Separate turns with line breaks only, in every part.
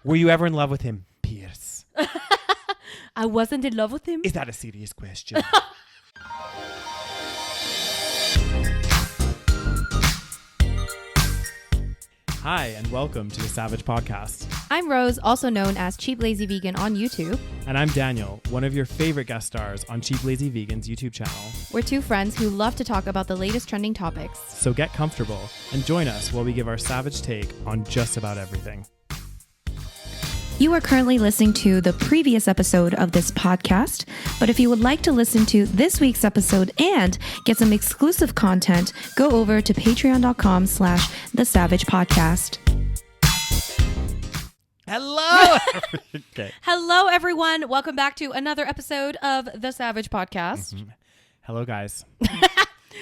Were you ever in love with him, Pierce?
I wasn't in love with him.
Is that a serious question? Hi, and welcome to the SaVeg podcast.
I'm Rose, also known as Cheap Lazy Vegan on YouTube.
And I'm Daniel, one of your favorite guest stars on Cheap Lazy Vegan's YouTube channel.
We're two friends who love to talk about the latest trending topics.
So get comfortable and join us while we give our SaVeg take on just about everything.
You are currently listening to the previous episode of this podcast, but if you would like to listen to this week's episode and get some exclusive content, go over to patreon.com/thesavagepodcast.
Hello! Okay.
Hello, everyone. Welcome back to another episode of the SaVeg podcast.
Mm-hmm. Hello, guys.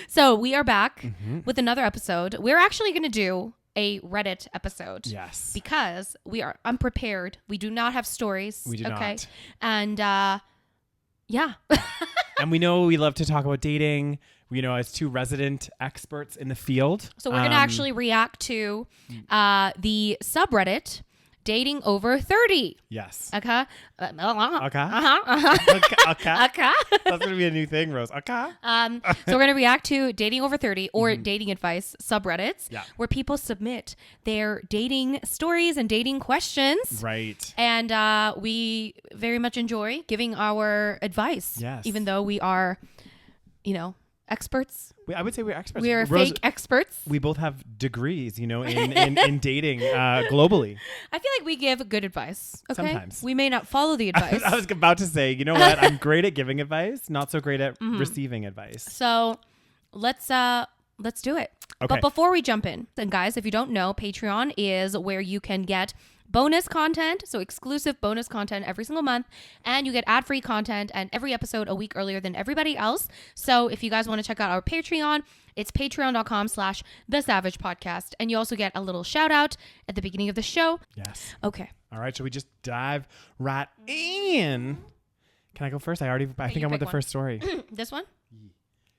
So we are back with another episode. We're actually going to do a Reddit episode.
Yes.
Because we are unprepared. We do not have stories.
We do not.
And yeah.
And we know we love to talk about dating, you know, as two resident experts in the field.
So we're going to actually react to the subreddit Dating Over 30.
Yes.
Okay.
Okay.
Okay.
Okay. That's going to be a new thing, Rose. Okay.
So we're going to react to Dating Over 30 or dating advice subreddits where people submit their dating stories and dating questions.
Right.
And we very much enjoy giving our advice.
Yes.
Even though we are, you know, experts.
I would say we're experts.
We are
Rose,
fake experts.
We both have degrees, you know, in dating globally.
I feel like we give good advice. Okay?
Sometimes.
We may not follow the advice.
I was about to say, you know what? I'm great at giving advice, not so great at receiving advice.
So let's do it.
Okay.
But before we jump in, and guys, if you don't know, Patreon is where you can get bonus content, so exclusive bonus content every single month, and you get ad-free content and every episode a week earlier than everybody else. So if you guys want to check out our Patreon, it's patreon.com/thesavagepodcast, and you also get a little shout out at the beginning of the show.
Yes.
Okay.
All right, should we just dive right in? Can I go first? I think I want the first story.
This one?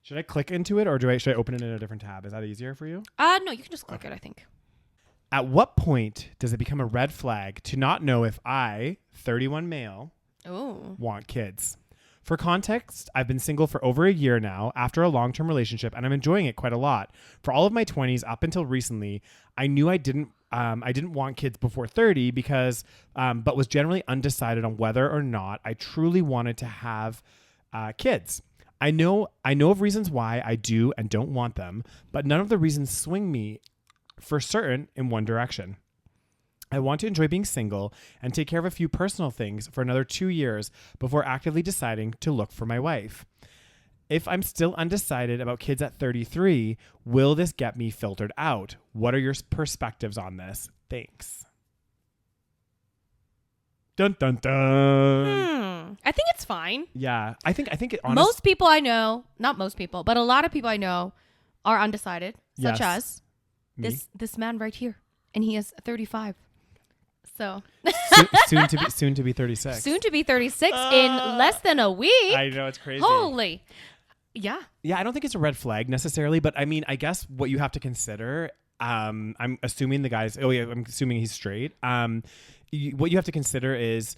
Should I click into it or should I open it in a different tab? Is that easier for you?
No, you can just click it, I think.
At what point does it become a red flag to not know if I, 31 male, want kids? For context, I've been single for over a year now after a long-term relationship, and I'm enjoying it quite a lot. For all of my 20s up until recently, I knew I didn't want kids before 30 because, but was generally undecided on whether or not I truly wanted to have kids. I know of reasons why I do and don't want them, but none of the reasons swing me for certain in one direction. I want to enjoy being single and take care of a few personal things for another 2 years before actively deciding to look for my wife. If I'm still undecided about kids at 33, will this get me filtered out? What are your perspectives on this? Thanks. Dun dun dun.
I think it's fine.
Yeah, I think it honestly,
most people I know, not most people, but a lot of people I know are undecided, such as this man right here, and he is 35. So
soon to be 36.
Soon to be 36 in less than a week.
I know, it's crazy.
Holy. Yeah.
Yeah, I don't think it's a red flag necessarily, but I mean, I guess what you have to consider, I'm assuming I'm assuming he's straight. What you have to consider is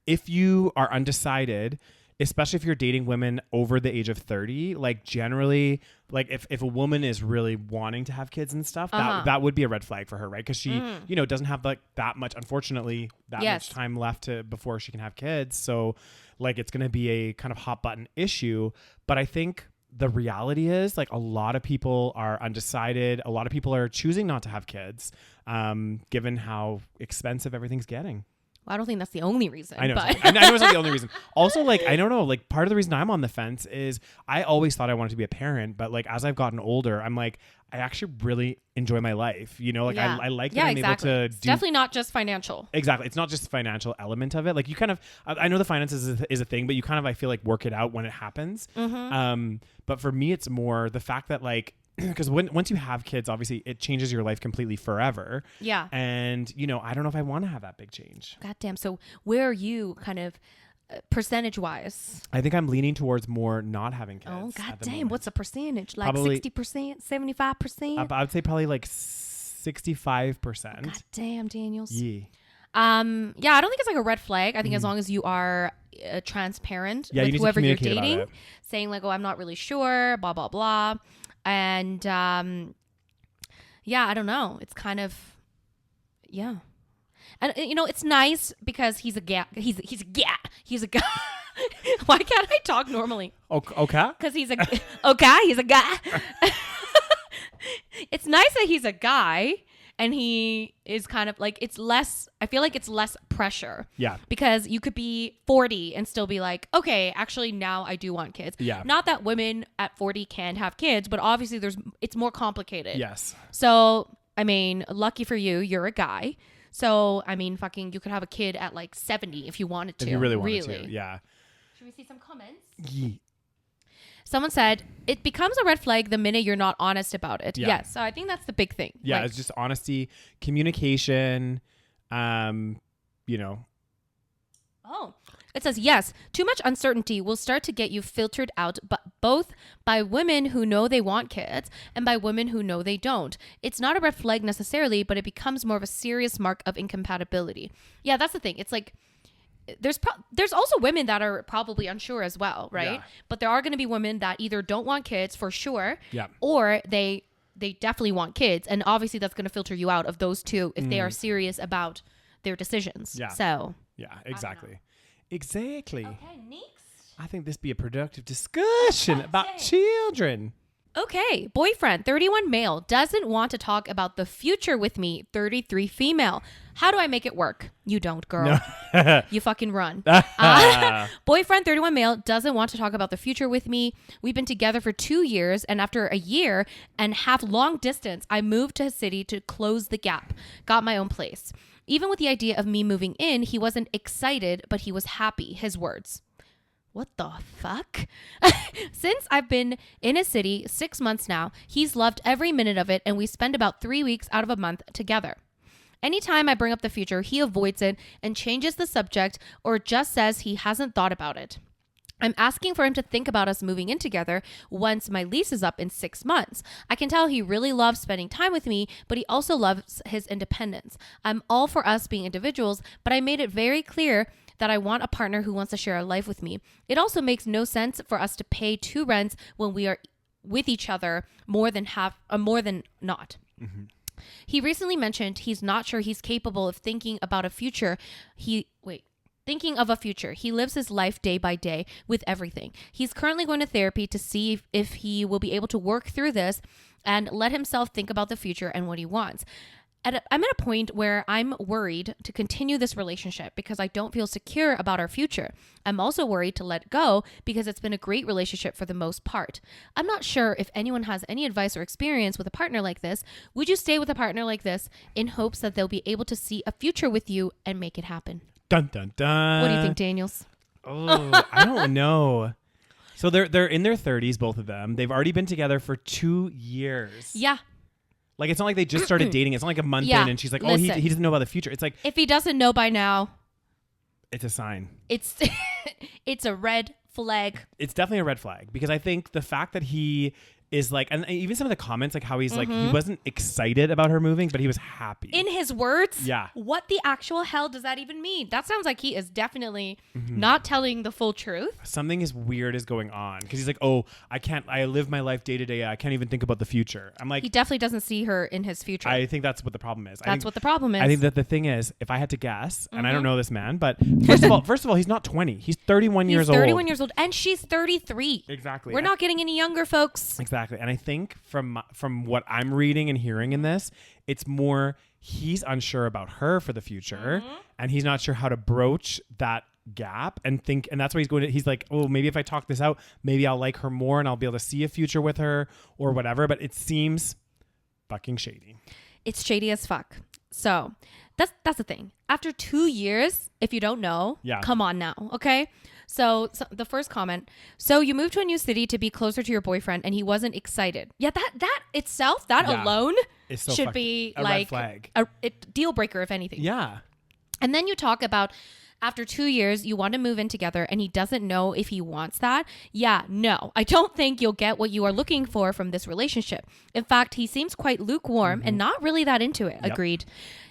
if you are undecided, especially if you're dating women over the age of 30, like generally, like if a woman is really wanting to have kids and stuff, that would be a red flag for her, right? Because she, you know, doesn't have like that much, unfortunately, much time left before she can have kids. So like it's going to be a kind of hot button issue. But I think the reality is like a lot of people are undecided. A lot of people are choosing not to have kids, given how expensive everything's getting.
Well, I don't think that's the only reason.
I know.
But
I know it's not the only reason. Also, like, I don't know, like part of the reason I'm on the fence is I always thought I wanted to be a parent, but like as I've gotten older, I'm like, I actually really enjoy my life. You know, like I like that I'm able to do.
Definitely not just financial.
Exactly. It's not just the financial element of it. Like you kind of, I know the finances is a thing, but you kind of, I feel like work it out when it happens. But for me, it's more the fact that like, because once you have kids, obviously it changes your life completely forever.
Yeah.
And, you know, I don't know if I want to have that big change.
God damn. So where are you kind of percentage wise?
I think I'm leaning towards more not having kids.
Oh, God damn. What's the percentage? Like
probably,
60%, 75%?
I would say probably like 65%.
God damn, Daniels.
Yeah.
Yeah, I don't think it's like a red flag. I think as long as you are transparent with whoever you're dating, saying like, oh, I'm not really sure, blah, blah, blah. And yeah, I don't know. It's kind of, yeah. And it's nice because he's a guy. He's a guy. Why can't I talk normally?
Okay.
Because he's a guy. It's nice that he's a guy and he is kind of like, I feel like it's less pressure.
Yeah.
Because you could be 40 and still be like, okay, actually now I do want kids.
Yeah.
Not that women at 40 can't have kids, but obviously it's more complicated.
Yes.
So, I mean, lucky for you, you're a guy. So, I mean, fucking, you could have a kid at like 70 if you wanted to.
If you really wanted to, yeah.
Should we see some comments?
Yeah.
Someone said, it becomes a red flag the minute you're not honest about it.
Yeah.
Yes. So I think that's the big thing.
Yeah,
like,
it's just honesty, communication,
Oh, it says, yes, too much uncertainty will start to get you filtered out, but both by women who know they want kids and by women who know they don't. It's not a red flag necessarily, but it becomes more of a serious mark of incompatibility. Yeah, that's the thing. It's like, there's also women that are probably unsure as well, right?
Yeah.
But there are going to be women that either don't want kids for sure,
yeah,
or they definitely want kids. And obviously that's going to filter you out of those two if they are serious about their decisions.
Yeah.
So
yeah, exactly. Exactly.
Okay, next.
I think this be a productive discussion about children.
Okay, boyfriend, 31 male, doesn't want to talk about the future with me, 33 female. How do I make it work? You don't, girl. No. You fucking run. Boyfriend, 31 male, doesn't want to talk about the future with me. We've been together for 2 years, and after a year and half long distance, I moved to a city to close the gap. Got my own place. Even with the idea of me moving in, he wasn't excited, but he was happy. His words. What the fuck? Since I've been in a city 6 months now, he's loved every minute of it, and we spend about 3 weeks out of a month together. Anytime I bring up the future, he avoids it and changes the subject or just says he hasn't thought about it. I'm asking for him to think about us moving in together once my lease is up in 6 months. I can tell he really loves spending time with me, but he also loves his independence. I'm all for us being individuals, but I made it very clear that I want a partner who wants to share a life with me. It also makes no sense for us to pay 2 rents when we are with each other more than not. Mm-hmm. He recently mentioned he's not sure he's capable of thinking about a future. Thinking of a future. He lives his life day by day with everything. He's currently going to therapy to see if he will be able to work through this and let himself think about the future and what he wants. I'm at a point where I'm worried to continue this relationship because I don't feel secure about our future. I'm also worried to let go because it's been a great relationship for the most part. I'm not sure if anyone has any advice or experience with a partner like this. Would you stay with a partner like this in hopes that they'll be able to see a future with you and make it happen?
Dun, dun, dun.
What do you think, Daniels?
Oh, I don't know. So they're in their 30s, both of them. They've already been together for 2 years.
Yeah.
Like, it's not like they just started dating. It's not like a month in and she's like, oh, he doesn't know about the future. It's like,
if he doesn't know by now,
it's a sign.
It's a red flag.
It's definitely a red flag because I think the fact that he is like, and even some of the comments, like how he's like, he wasn't excited about her moving, but he was happy.
In his words?
Yeah.
What the actual hell does that even mean? That sounds like he is definitely not telling the full truth. Something
is weird is going on because he's like, oh, I live my life day to day. I can't even think about the future. I'm like,
he definitely doesn't see her in his future.
I think that's what the problem is.
That's what the problem is.
I think that the thing is, if I had to guess, and I don't know this man, but first of all, he's not 20. He's 31 years old.
He's 31 years old and she's 33.
Exactly.
We're not getting any younger, folks.
Exactly. And I think from what I'm reading and hearing in this, it's more he's unsure about her for the future and he's not sure how to broach that gap and that's why he's like, oh, maybe if I talk this out, maybe I'll like her more and I'll be able to see a future with her or whatever. But it seems fucking shady.
It's shady as fuck. So that's the thing. After 2 years, if you don't know, come on now, okay? So the first comment, so you moved to a new city to be closer to your boyfriend and he wasn't excited. Yeah, that itself, alone should be
a
like
red flag.
A deal breaker, if anything.
Yeah.
And then you talk about after 2 years, you want to move in together and he doesn't know if he wants that. Yeah, no, I don't think you'll get what you are looking for from this relationship. In fact, he seems quite lukewarm and not really that into it. Yep. Agreed.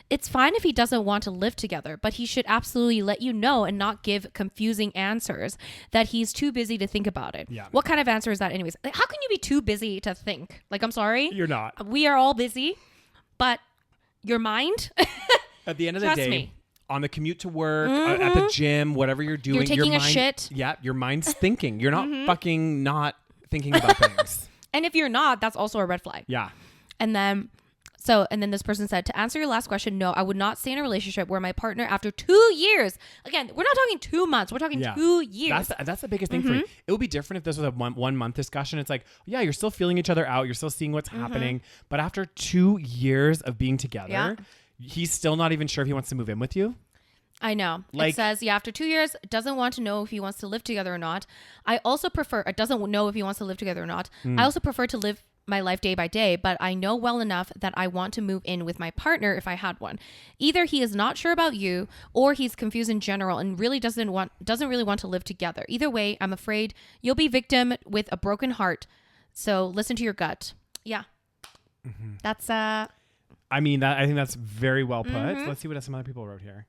It's fine if he doesn't want to live together, but he should absolutely let you know and not give confusing answers that he's too busy to think about it.
Yeah.
What kind of answer is that anyways? Like, how can you be too busy to think? Like, I'm sorry.
You're not.
We are all busy, but your mind.
At the end of the day,
me.
On the commute to work, at the gym, whatever you're doing.
You're taking
your mind,
a shit.
Yeah, your mind's thinking. You're not fucking not thinking about things.
And if you're not, that's also a red flag.
Yeah.
And then this person said, to answer your last question, no, I would not stay in a relationship where my partner after 2 years, again, we're not talking 2 months, we're talking 2 years.
That's the biggest thing for me. It would be different if this was a 1 month discussion. It's like, yeah, you're still feeling each other out. You're still seeing what's happening. But after 2 years of being together, he's still not even sure if he wants to move in with you.
I know. Like, it says, after 2 years, doesn't want to know if he wants to live together or not. I also prefer, it doesn't know if he wants to live together or not. I also prefer to live my life day by day, but I know well enough that I want to move in with my partner if I had one. Either he is not sure about you, or he's confused in general and really doesn't really want to live together. Either way, I'm afraid you'll be victim with a broken heart. So listen to your gut. Yeah. That's I
think that's very well put. Let's see what some other people wrote here.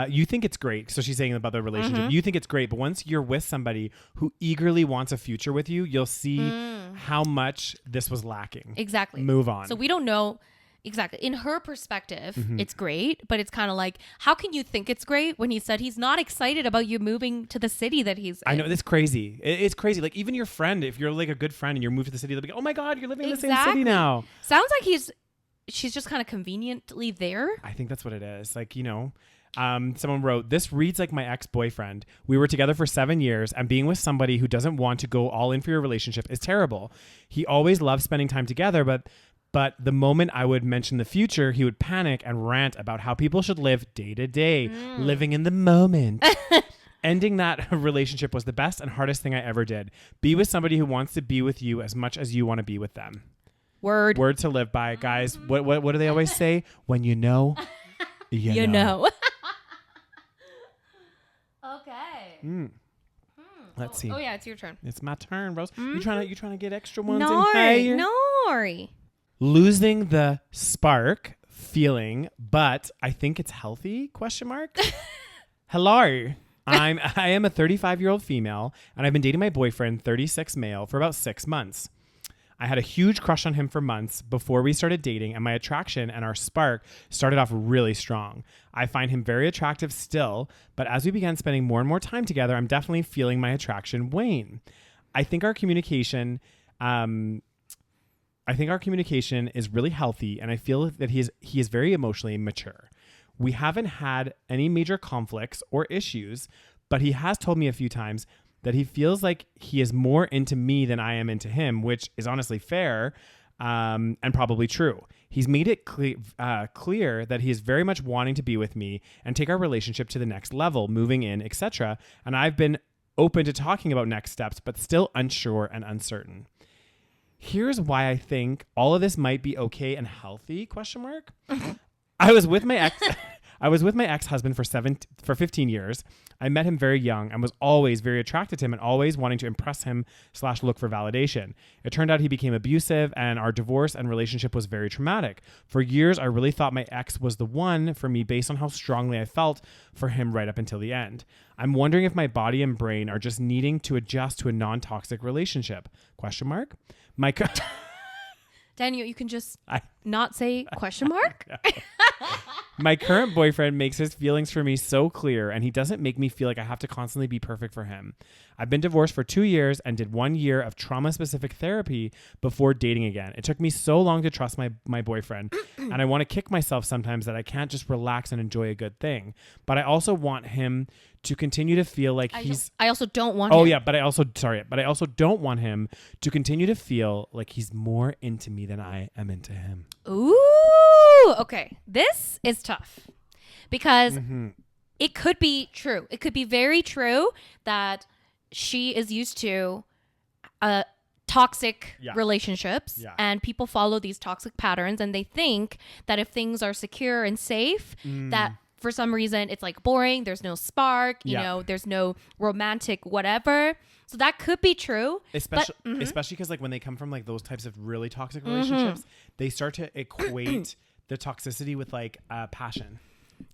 You think it's great. So she's saying about the relationship. You think it's great, but once you're with somebody who eagerly wants a future with you, you'll see how much this was lacking.
Exactly.
Move on.
So we don't know exactly. In her perspective, it's great, but it's kind of like, how can you think it's great when he said he's not excited about you moving to the city that he's in?
I know, it's crazy. It's crazy. Like, even your friend, if you're like a good friend and you're moved to the city, they'll be like, oh my God, you're living in the same city now.
Sounds like she's just kind of conveniently there.
I think that's what it is. Like, someone wrote, this reads like my ex-boyfriend. We were together for 7 years, and being with somebody who doesn't want to go all in for your relationship is terrible. He always loved spending time together, but the moment I would mention the future, he would panic and rant about how people should live day to day, living in the moment. Ending that relationship was the best and hardest thing I ever did. Be with somebody who wants to be with you as much as you want to be with them. Word to live by, guys. What do they always say? When you know, you know.
Okay.
Let's see.
Oh yeah, it's your turn.
It's my turn, Rose. You trying to get extra ones in here?
No.
Losing the spark feeling, but I think it's healthy? ? Hello. I am a 35-year-old female, and I've been dating my boyfriend, 36 male, for about 6 months. I had a huge crush on him for months before we started dating, and my attraction and our spark started off really strong. I find him very attractive still, but as we began spending more and more time together, I'm definitely feeling my attraction wane. I think our communication is really healthy, and I feel that he is very emotionally mature. We haven't had any major conflicts or issues, but he has told me a few times that he feels like he is more into me than I am into him, which is honestly fair and probably true. He's made it clear that he is very much wanting to be with me and take our relationship to the next level, moving in, etc. And I've been open to talking about next steps, but still unsure and uncertain. Here's why I think all of this might be okay and healthy, ? I was with my ex-husband for 15 years. I met him very young and was always very attracted to him and always wanting to impress him / look for validation. It turned out he became abusive, and our divorce and relationship was very traumatic. For years, I really thought my ex was the one for me based on how strongly I felt for him right up until the end. I'm wondering if my body and brain are just needing to adjust to a non-toxic relationship? ?
Daniel, you can just not say ?
My current boyfriend makes his feelings for me so clear, and he doesn't make me feel like I have to constantly be perfect for him. I've been divorced for 2 years and did 1 year of trauma-specific therapy before dating again. It took me so long to trust my boyfriend, and I want to kick myself sometimes that I can't just relax and enjoy a good thing. But I also want him to continue to feel like
I also don't want
but I also don't want him to continue to feel like he's more into me than I am into him.
Ooh, okay. This is tough because it could be true. It could be very true that she is used to toxic relationships and people follow these toxic patterns, and they think that if things are secure and safe, that for some reason it's like boring. There's no spark, you know, there's no romantic whatever. So that could be true.
Especially because like when they come from like those types of really toxic relationships, they start to equate the toxicity with like passion.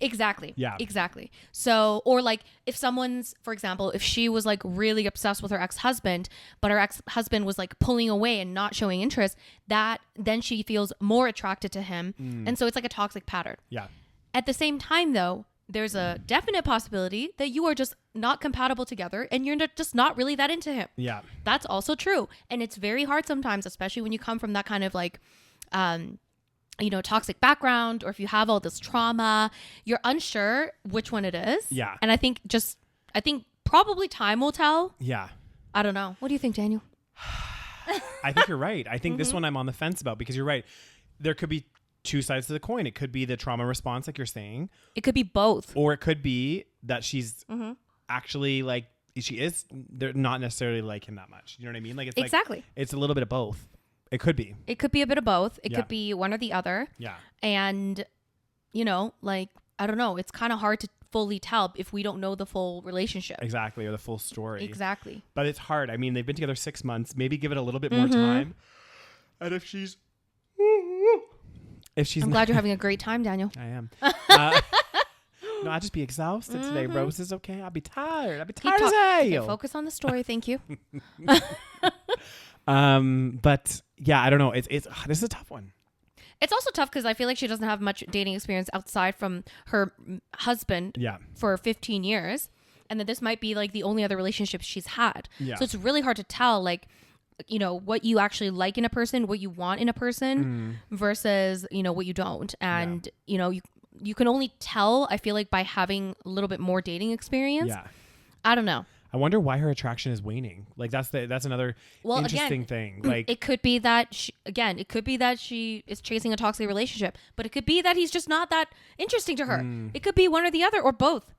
Exactly.
Yeah.
Exactly. So, or like if someone's, for example, if she was like really obsessed with her ex-husband, but her ex-husband was like pulling away and not showing interest, that then she feels more attracted to him. And so it's like a toxic pattern.
Yeah.
At the same time though, there's a definite possibility that you are just not compatible together and you're just not really that into him.
Yeah.
That's also true. And it's very hard sometimes, especially when you come from that kind of like, you know, toxic background, or if you have all this trauma, you're unsure which one it is.
Yeah.
And I think probably time will tell.
Yeah.
I don't know. What do you think, Daniel?
I think you're right. I think this one I'm on the fence about, because you're right. There could be two sides to the coin. It could be the trauma response, like you're saying.
It could be both.
Or it could be that she's actually like, they're not necessarily like him that much. You know what I mean? Like it's
exactly.
Like, it's a little bit of both. It could be.
It could be a bit of both. It could be one or the other.
Yeah.
And, you know, like, I don't know. It's kind of hard to fully tell if we don't know the full relationship.
Exactly. Or the full story.
Exactly.
But it's hard. I mean, they've been together 6 months. Maybe give it a little bit more time. And if she's...
I'm glad you're having a great time, Daniel.
I am. No, I'd just be exhausted today, Rose. Is okay. I'll be tired. As hell.
Okay, focus on the story. Thank you.
But yeah, I don't know. It's this is a tough one.
It's also tough because I feel like she doesn't have much dating experience outside from her husband for 15 years. And that this might be like the only other relationship she's had. Yeah. So it's really hard to tell, like, you know, what you actually like in a person, what you want in a person versus, you know, what you don't. And, you know, you can only tell, I feel like, by having a little bit more dating experience. Yeah. I don't know.
I wonder why her attraction is waning. Like that's another interesting thing. Like
it could be that she is chasing a toxic relationship, but it could be that he's just not that interesting to her. It could be one or the other or both.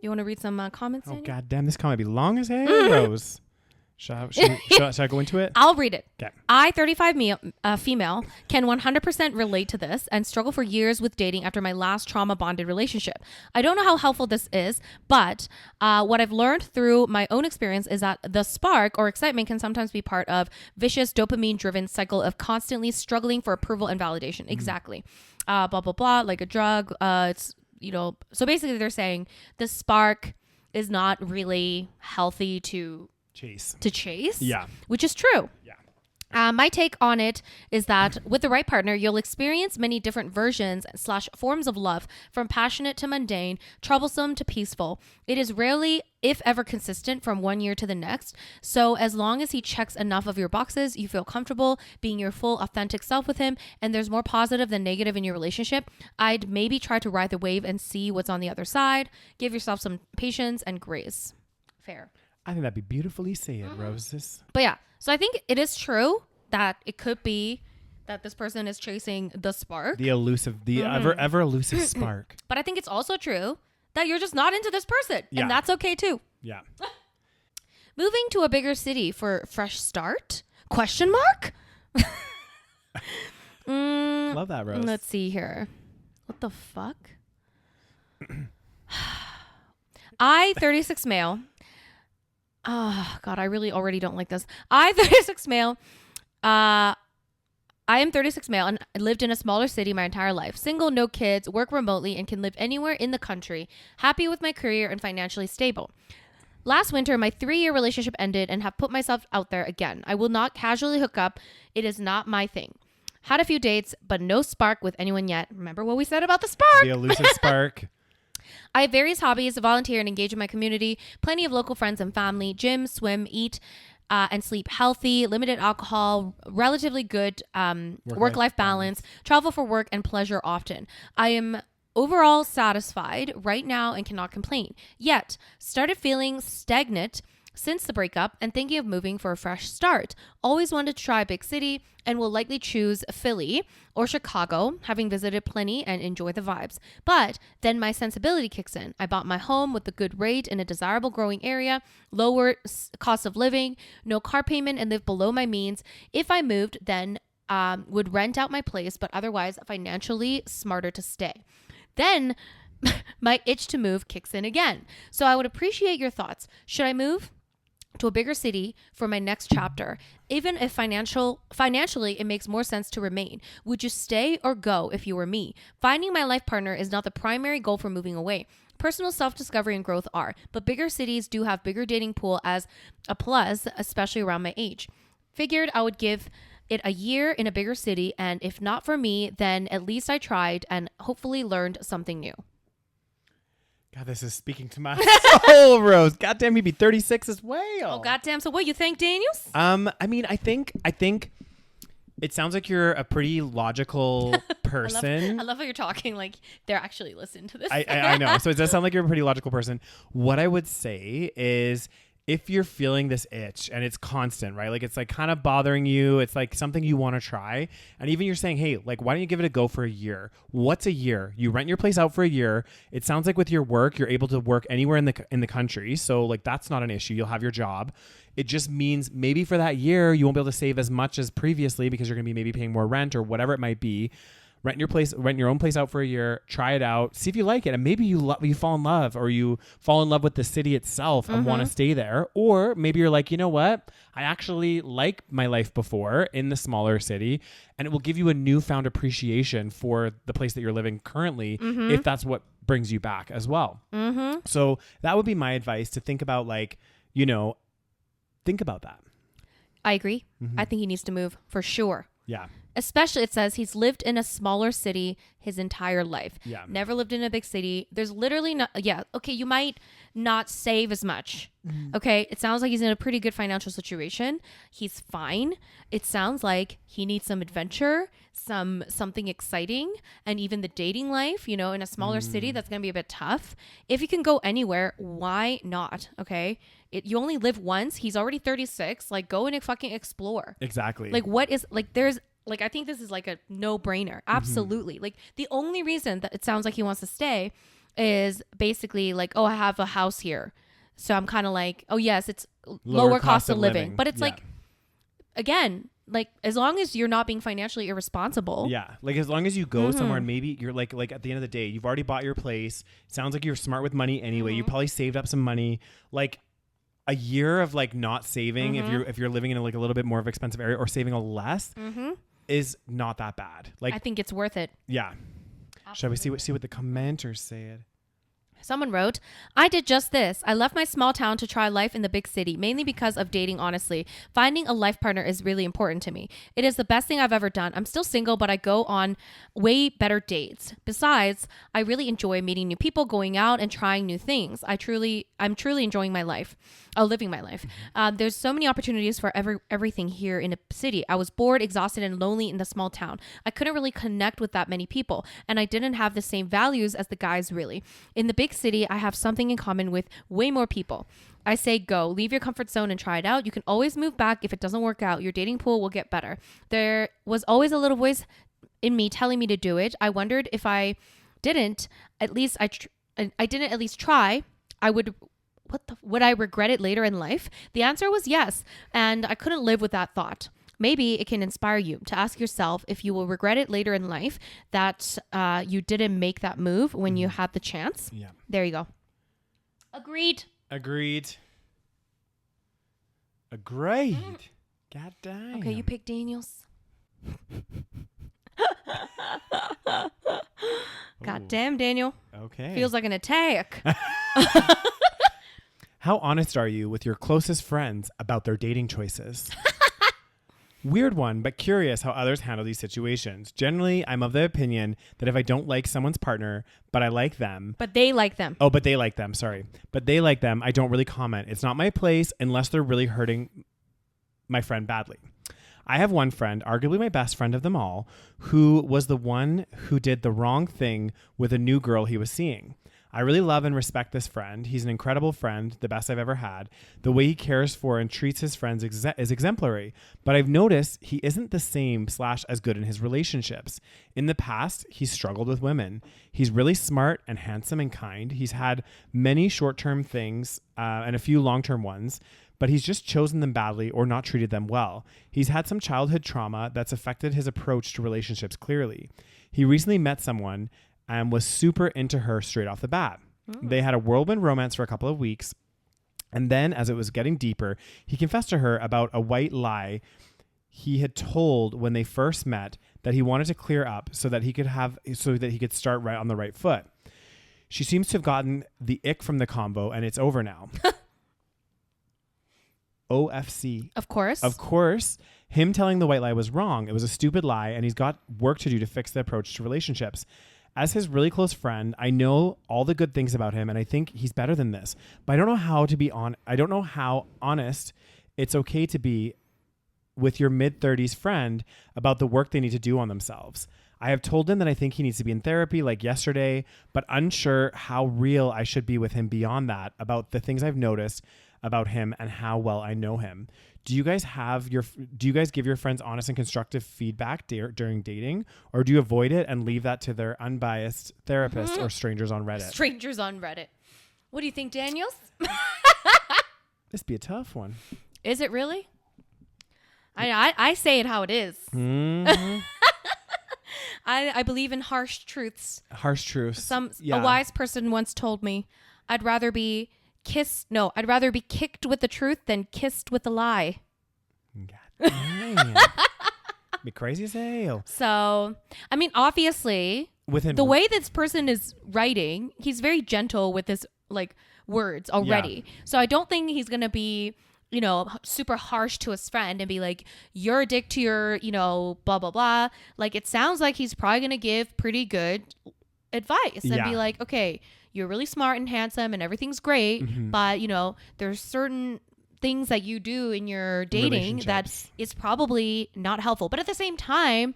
You want to read some comments?
Oh, goddamn. This comment be long as hell, Rose. Should I go into it?
I'll read it.
Okay.
I, 35 female, can 100% relate to this and struggle for years with dating after my last trauma-bonded relationship. I don't know how helpful this is, but what I've learned through my own experience is that the spark or excitement can sometimes be part of vicious dopamine-driven cycle of constantly struggling for approval and validation. Exactly. Blah, blah, blah, like a drug. It's, you know, so basically they're saying the spark is not really healthy to chase. Yeah. Which is true. Yeah. My take on it is that with the right partner, you'll experience many different versions / forms of love, from passionate to mundane, troublesome to peaceful. It is rarely, if ever, consistent from one year to the next. So as long as he checks enough of your boxes, you feel comfortable being your full, authentic self with him, and there's more positive than negative in your relationship, I'd maybe try to ride the wave and see what's on the other side. Give yourself some patience and grace. Fair.
I think that'd be beautifully said, Roses.
But yeah, so I think it is true that it could be that this person is chasing the spark.
The elusive, ever elusive spark.
But I think it's also true that you're just not into this person. Yeah. And that's okay too.
Yeah.
Moving to a bigger city for fresh start? Question mark?
Love that, Rose.
Let's see here. What the fuck? I, 36 male. Oh, God, I really already don't like this. I, 36 male. I am 36 male and lived in a smaller city my entire life. Single, no kids, work remotely, and can live anywhere in the country. Happy with my career and financially stable. Last winter, my 3-year relationship ended and have put myself out there again. I will not casually hook up. It is not my thing. Had a few dates, but no spark with anyone yet. Remember what we said about the spark?
The elusive spark.
I have various hobbies, volunteer and engage in my community, plenty of local friends and family, gym, swim, eat, and sleep healthy, limited alcohol, relatively good work-life balance, travel for work and pleasure often. I am overall satisfied right now and cannot complain. Yet, started feeling stagnant since the breakup and thinking of moving for a fresh start. Always wanted to try a big city and will likely choose Philly or Chicago, having visited plenty and enjoy the vibes. But then my sensibility kicks in. I bought my home with a good rate in a desirable growing area, lower cost of living, no car payment, and live below my means. If I moved, then would rent out my place, but otherwise financially smarter to stay. then my itch to move kicks in again. So I would appreciate your thoughts. Should I move to a bigger city for my next chapter? Even if financially it makes more sense to remain. Would you stay or go if you were me? Finding my life partner is not the primary goal for moving away. Personal self-discovery and growth are, but bigger cities do have bigger dating pool as a plus, especially around my age. Figured I would give it a year in a bigger city, and if not for me, then at least I tried and hopefully learned something new.
God, this is speaking to my soul, Rose. Goddamn, you'd be 36 as well.
Oh, goddamn. So what you think, Daniels?
I mean, I think it sounds like you're a pretty logical person.
I love how you're talking like they're actually listening to this.
I know. So it does sound like you're a pretty logical person. What I would say is, if you're feeling this itch and it's constant, right? Like it's like kind of bothering you. It's like something you want to try. And even you're saying, hey, like, why don't you give it a go for a year? What's a year? You rent your place out for a year. It sounds like with your work, you're able to work anywhere in the country. So like, that's not an issue. You'll have your job. It just means maybe for that year, you won't be able to save as much as previously because you're going to be maybe paying more rent or whatever it might be. Rent your own place out for a year, try it out, see if you like it. And maybe you fall in love, or you fall in love with the city itself and want to stay there. Or maybe you're like, you know what? I actually like my life before in the smaller city, and it will give you a newfound appreciation for the place that you're living currently, if that's what brings you back as well. So that would be my advice, to think about, like, think about that.
I agree. I think he needs to move for sure.
Yeah.
Especially, it says he's lived in a smaller city his entire life.
Yeah.
Never lived in a big city. There's literally not, okay, you might not save as much. Okay. It sounds like he's in a pretty good financial situation. He's fine. It sounds like he needs some adventure, something exciting, and even the dating life, in a smaller city, that's going to be a bit tough. If you can go anywhere, why not? Okay. You only live once. He's already 36. Like, go and fucking explore.
Exactly.
Like, I think this is like a no-brainer. Absolutely. Like, the only reason that it sounds like he wants to stay is basically like, oh, I have a house here. So I'm kind of like, oh, yes, it's lower cost of living. But it's like, again, like, as long as you're not being financially irresponsible.
Yeah. Like, as long as you go somewhere and maybe you're like at the end of the day, you've already bought your place. Sounds like you're smart with money anyway. You probably saved up some money. Like, a year of like not saving if you're living in a little bit more of an expensive area, or saving a less is not that bad. Like, I
think it's worth it.
Yeah. Absolutely. Shall we see what the commenters said?
Someone wrote, I did just this. I left my small town to try life in the big city, mainly because of dating, honestly. Finding a life partner is really important to me. It is the best thing I've ever done. I'm still single, but I go on way better dates. Besides, I really enjoy meeting new people, going out and trying new things. I'm truly enjoying my life. Living my life. There's so many opportunities for everything here in a city. I was bored, exhausted, and lonely in the small town. I couldn't really connect with that many people, and I didn't have the same values as the guys, really. In the big city, I have something in common with way more people. I say go. Leave your comfort zone and try it out. You can always move back if it doesn't work out. Your dating pool will get better. There was always a little voice in me telling me to do it. I wondered if I didn't at least try, would I regret it later in life? The answer was yes, and I couldn't live with that thought. Maybe it can inspire you to ask yourself if you will regret it later in life, that you didn't make that move when you had the chance. Yeah. There you go. Agreed.
God damn.
Okay, you pick Daniels. God damn, Daniel.
Okay.
Feels like an attack.
How honest are you with your closest friends about their dating choices? Weird one, but curious how others handle these situations. Generally, I'm of the opinion that if I don't like someone's partner, but I like them.
But they like them.
Oh, but they like them. Sorry. But they like them. I don't really comment. It's not my place unless they're really hurting my friend badly. I have one friend, arguably my best friend of them all, who was the one who did the wrong thing with a new girl he was seeing. I really love and respect this friend. He's an incredible friend, the best I've ever had. The way he cares for and treats his friends is exemplary. But I've noticed he isn't the same / as good in his relationships. In the past, he's struggled with women. He's really smart and handsome and kind. He's had many short-term things and a few long-term ones, but he's just chosen them badly or not treated them well. He's had some childhood trauma that's affected his approach to relationships clearly. He recently met someone and was super into her straight off the bat. They had a whirlwind romance for a couple of weeks. And then as it was getting deeper, he confessed to her about a white lie he had told when they first met that he wanted to clear up so that he could start right on the right foot. She seems to have gotten the ick from the combo, and it's over now. OFC.
Of course.
Of course. Him telling the white lie was wrong. It was a stupid lie, and he's got work to do to fix the approach to relationships. As his really close friend, I know all the good things about him, and I think he's better than this. But I don't know how honest it's okay to be with your mid-30s friend about the work they need to do on themselves. I have told him that I think he needs to be in therapy like yesterday, but unsure how real I should be with him beyond that about the things I've noticed about him and how well I know him. Do you guys give your friends honest and constructive feedback during dating, or do you avoid it and leave that to their unbiased therapist or strangers on Reddit?
Strangers on Reddit. What do you think, Daniels?
This be a tough one.
Is it really? I say it how it is.
Mm-hmm.
I believe in harsh truths.
Harsh truths.
A wise person once told me, I'd rather be kicked with the truth than kissed with a lie.
God damn. Be crazy as hell.
So, I mean, obviously, the way this person is writing, he's very gentle with his words already. Yeah. So I don't think he's going to be, super harsh to his friend and be like, you're a dick to your, blah, blah, blah. Like, it sounds like he's probably going to give pretty good advice and be like, okay, you're really smart and handsome and everything's great, but there's certain things that you do in your dating that is probably not helpful. But at the same time,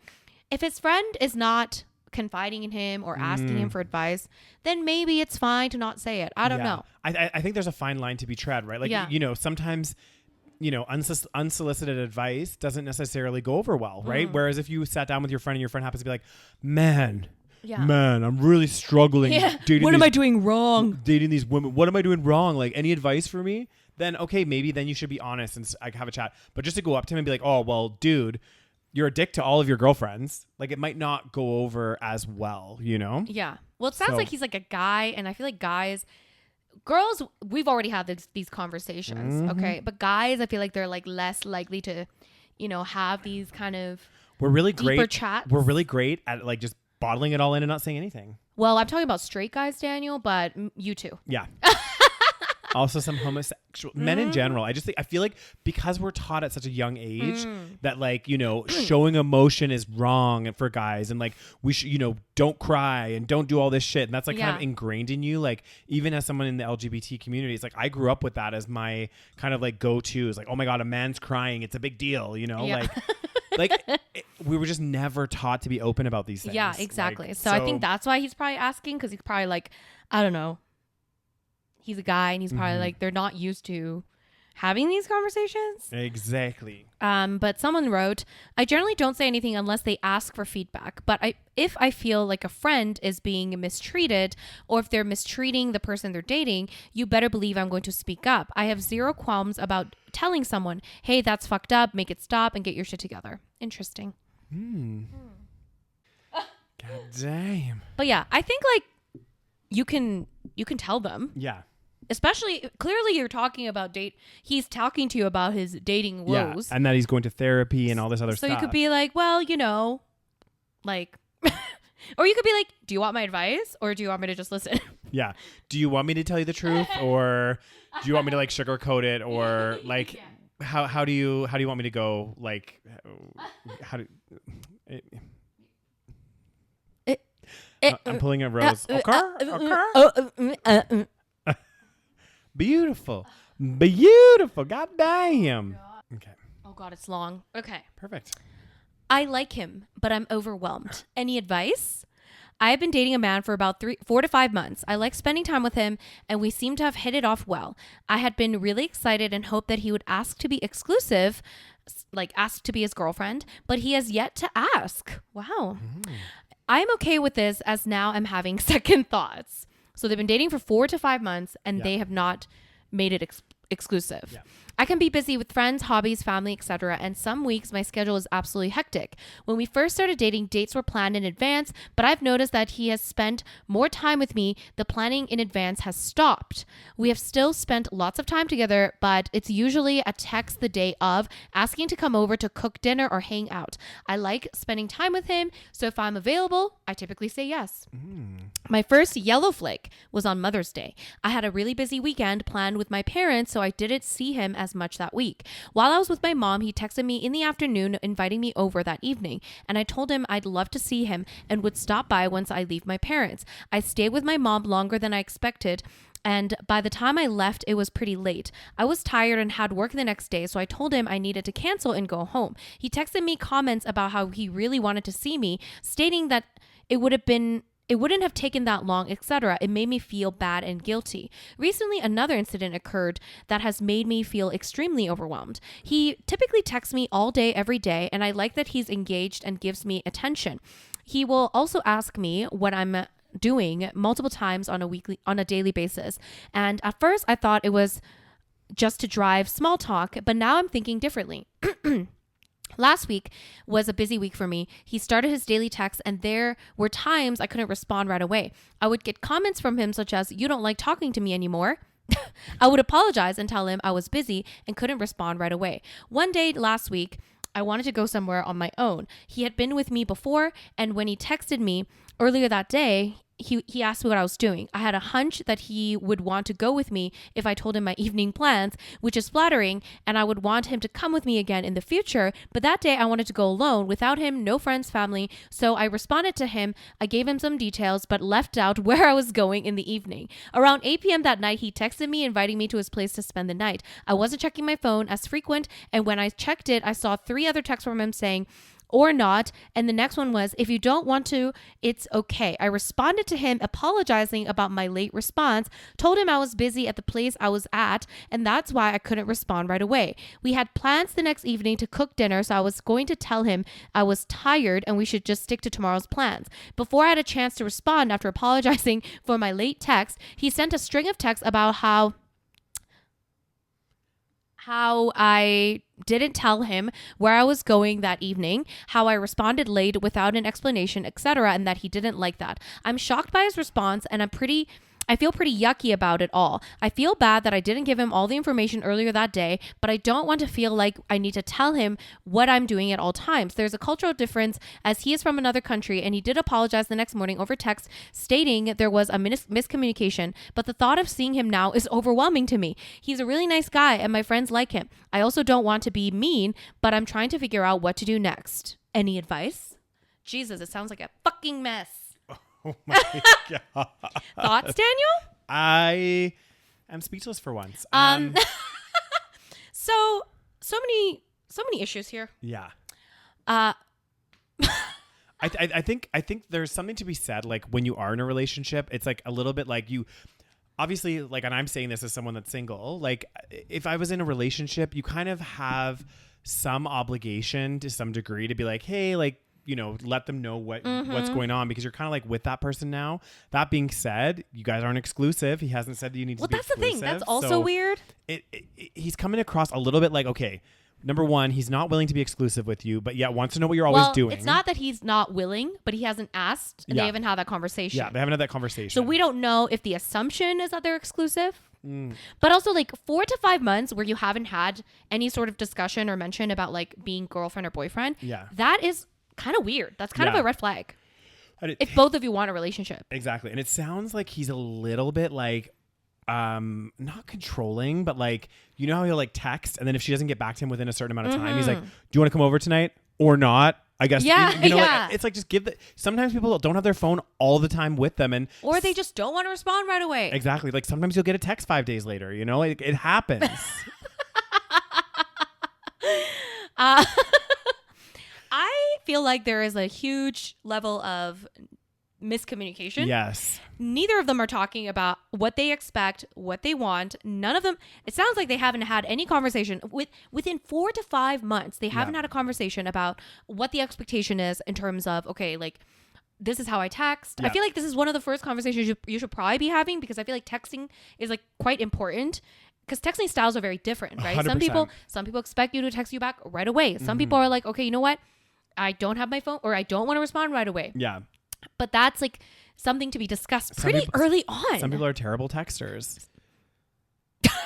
if his friend is not confiding in him or asking him for advice, then maybe it's fine to not say it. I don't know.
I think there's a fine line to be tread, right? Sometimes unsolicited advice doesn't necessarily go over well, right? Whereas if you sat down with your friend and your friend happens to be like, man, I'm really struggling.
What am I doing wrong?
Dating these women. What am I doing wrong? Like, any advice for me? Then, okay, maybe then you should be honest and have a chat. But just to go up to him and be like, oh, well, dude, you're a dick to all of your girlfriends. Like, it might not go over as well,
Yeah. Well, it sounds like he's like a guy, and I feel like girls, we've already had these conversations, okay? But guys, I feel like they're less likely to, have these kind of deeper chats.
We're really great at just bottling it all in and not saying anything.
Well, I'm talking about straight guys, Daniel, but you too.
Yeah. Also some homosexual men in general. I feel like because we're taught at such a young age that showing emotion is wrong for guys, and we should, don't cry and don't do all this shit. And that's kind of ingrained in you. Even as someone in the LGBT community, it's I grew up with that as my kind of go-to is oh my God, a man's crying. It's a big deal,
Yeah.
We were just never taught to be open about these things.
Yeah, exactly. So I think that's why he's probably asking, because he's probably I don't know. He's a guy and he's probably they're not used to having these conversations.
Exactly.
But someone wrote, I generally don't say anything unless they ask for feedback. But if I feel like a friend is being mistreated, or if they're mistreating the person they're dating, you better believe I'm going to speak up. I have zero qualms about telling someone, hey, that's fucked up, make it stop, and get your shit together. Interesting.
God damn.
But yeah, I think you can tell them.
Yeah.
Especially, clearly you're talking about he's talking to you about his dating woes.
Yeah, and that he's going to therapy and all this other stuff.
So you could be like, well, or you could be like, do you want my advice, or do you want me to just listen?
Yeah. Do you want me to tell you the truth, or do you want me to sugarcoat it, or how do you want me to go? I'm pulling a rose. Okay. Beautiful. God damn. Okay.
Oh God, it's long. Okay.
Perfect.
I like him, but I'm overwhelmed. Any advice? I have been dating a man for about 4 to 5 months. I like spending time with him, and we seem to have hit it off well. I had been really excited and hoped that he would ask to be exclusive, ask to be his girlfriend, but he has yet to ask. Wow. I'm okay with this, as now I'm having second thoughts. So they've been dating for 4 to 5 months, and they have not made it exclusive. Yeah. I can be busy with friends, hobbies, family, etc. And some weeks my schedule is absolutely hectic. When we first started dating, dates were planned in advance, but I've noticed that he has spent more time with me. The planning in advance has stopped. We have still spent lots of time together, but it's usually a text the day of asking to come over to cook dinner or hang out. I like spending time with him, so if I'm available, I typically say yes. My first yellow flake was on Mother's Day. I had a really busy weekend planned with my parents, so I didn't see him as much that week. While I was with my mom, he texted me in the afternoon inviting me over that evening, and I told him I'd love to see him and would stop by once I leave my parents. I stayed with my mom longer than I expected, and by the time I left, it was pretty late. I was tired and had work the next day, so I told him I needed to cancel and go home. He texted me comments about how he really wanted to see me, stating that it wouldn't have taken that long, etc. It made me feel bad and guilty. Recently, another incident occurred that has made me feel extremely overwhelmed. He typically texts me all day, every day, and I like that he's engaged and gives me attention. He will also ask me what I'm doing multiple times on a daily basis. And at first, I thought it was just to drive small talk, but now I'm thinking differently. Last week was a busy week for me. He started his daily text and there were times I couldn't respond right away. I would get comments from him such as, "You don't like talking to me anymore." I would apologize and tell him I was busy and couldn't respond right away. One day last week, I wanted to go somewhere on my own. He had been with me before, and when he texted me earlier that day, he asked me what I was doing. I had a hunch that he would want to go with me if I told him my evening plans, which is flattering, and I would want him to come with me again in the future. But that day I wanted to go alone, without him, no friends, family. So I responded to him. I gave him some details, but left out where I was going in the evening. Around 8 p.m. that night, he texted me, inviting me to his place to spend the night. I wasn't checking my phone as frequent, and when I checked it, I saw 3 other texts from him saying, "Or not." And the next one was, "If you don't want to, it's okay." I responded to him apologizing about my late response, told him I was busy at the place I was at, and that's why I couldn't respond right away. We had plans the next evening to cook dinner, so I was going to tell him I was tired and we should just stick to tomorrow's plans. Before I had a chance to respond after apologizing for my late text, he sent a string of texts about how I didn't tell him where I was going that evening, how I responded late without an explanation, etc., and that he didn't like that. I'm shocked by his response, and I feel pretty yucky about it all. I feel bad that I didn't give him all the information earlier that day, but I don't want to feel like I need to tell him what I'm doing at all times. There's a cultural difference as he is from another country, and he did apologize the next morning over text stating there was a miscommunication, but the thought of seeing him now is overwhelming to me. He's a really nice guy and my friends like him. I also don't want to be mean, but I'm trying to figure out what to do next. Any advice? Jesus, it sounds like a fucking mess.
Oh my God.
Thoughts, Daniel?
I am speechless for once.
So many issues here.
Yeah. I think there's something to be said, like when you are in a relationship, it's like a little bit like you obviously, like, and I'm saying this as someone that's single, like if I was in a relationship, you kind of have some obligation to some degree to be like, hey, like, you know, let them know what's going on, because you're kind of like with that person now. That being said, you guys aren't exclusive. He hasn't said that you need to be exclusive.
Well, that's the thing. That's also weird.
He's coming across a little bit like, okay, number one, he's not willing to be exclusive with you, but yet wants to know what you're always doing.
It's not that he's not willing, but he hasn't asked, and they haven't had that conversation.
Yeah, they haven't had that conversation.
So we don't know if the assumption is that they're exclusive. But also, like, 4 to 5 months where you haven't had any sort of discussion or mention about like being girlfriend or boyfriend. Yeah, that is kind of weird. That's kind of a red flag. If both of you want a relationship.
Exactly. And it sounds like he's a little bit like not controlling, but like, you know how he'll like text, and then if she doesn't get back to him within a certain amount of time, he's like, do you want to come over tonight or not? I guess, you know, like, it's like, just sometimes people don't have their phone all the time with them,
or they just don't want to respond right away.
Exactly. Like sometimes you'll get a text 5 days later, you know, like it happens.
I feel like there is a huge level of miscommunication.
Yes.
Neither of them are talking about what they expect, what they want. None of them. It sounds like they haven't had any conversation within 4 to 5 months. They haven't had a conversation about what the expectation is in terms of, okay, like, this is how I text. I feel like this is one of the first conversations you should probably be having, because I feel like texting is like quite important. because texting styles are very different, right?
100%.
Some people expect you to text you back right away. Some people are like, okay, you know what? I don't have my phone, or I don't want to respond right away.
Yeah.
But that's like something to be discussed pretty early on.
Some people are terrible texters.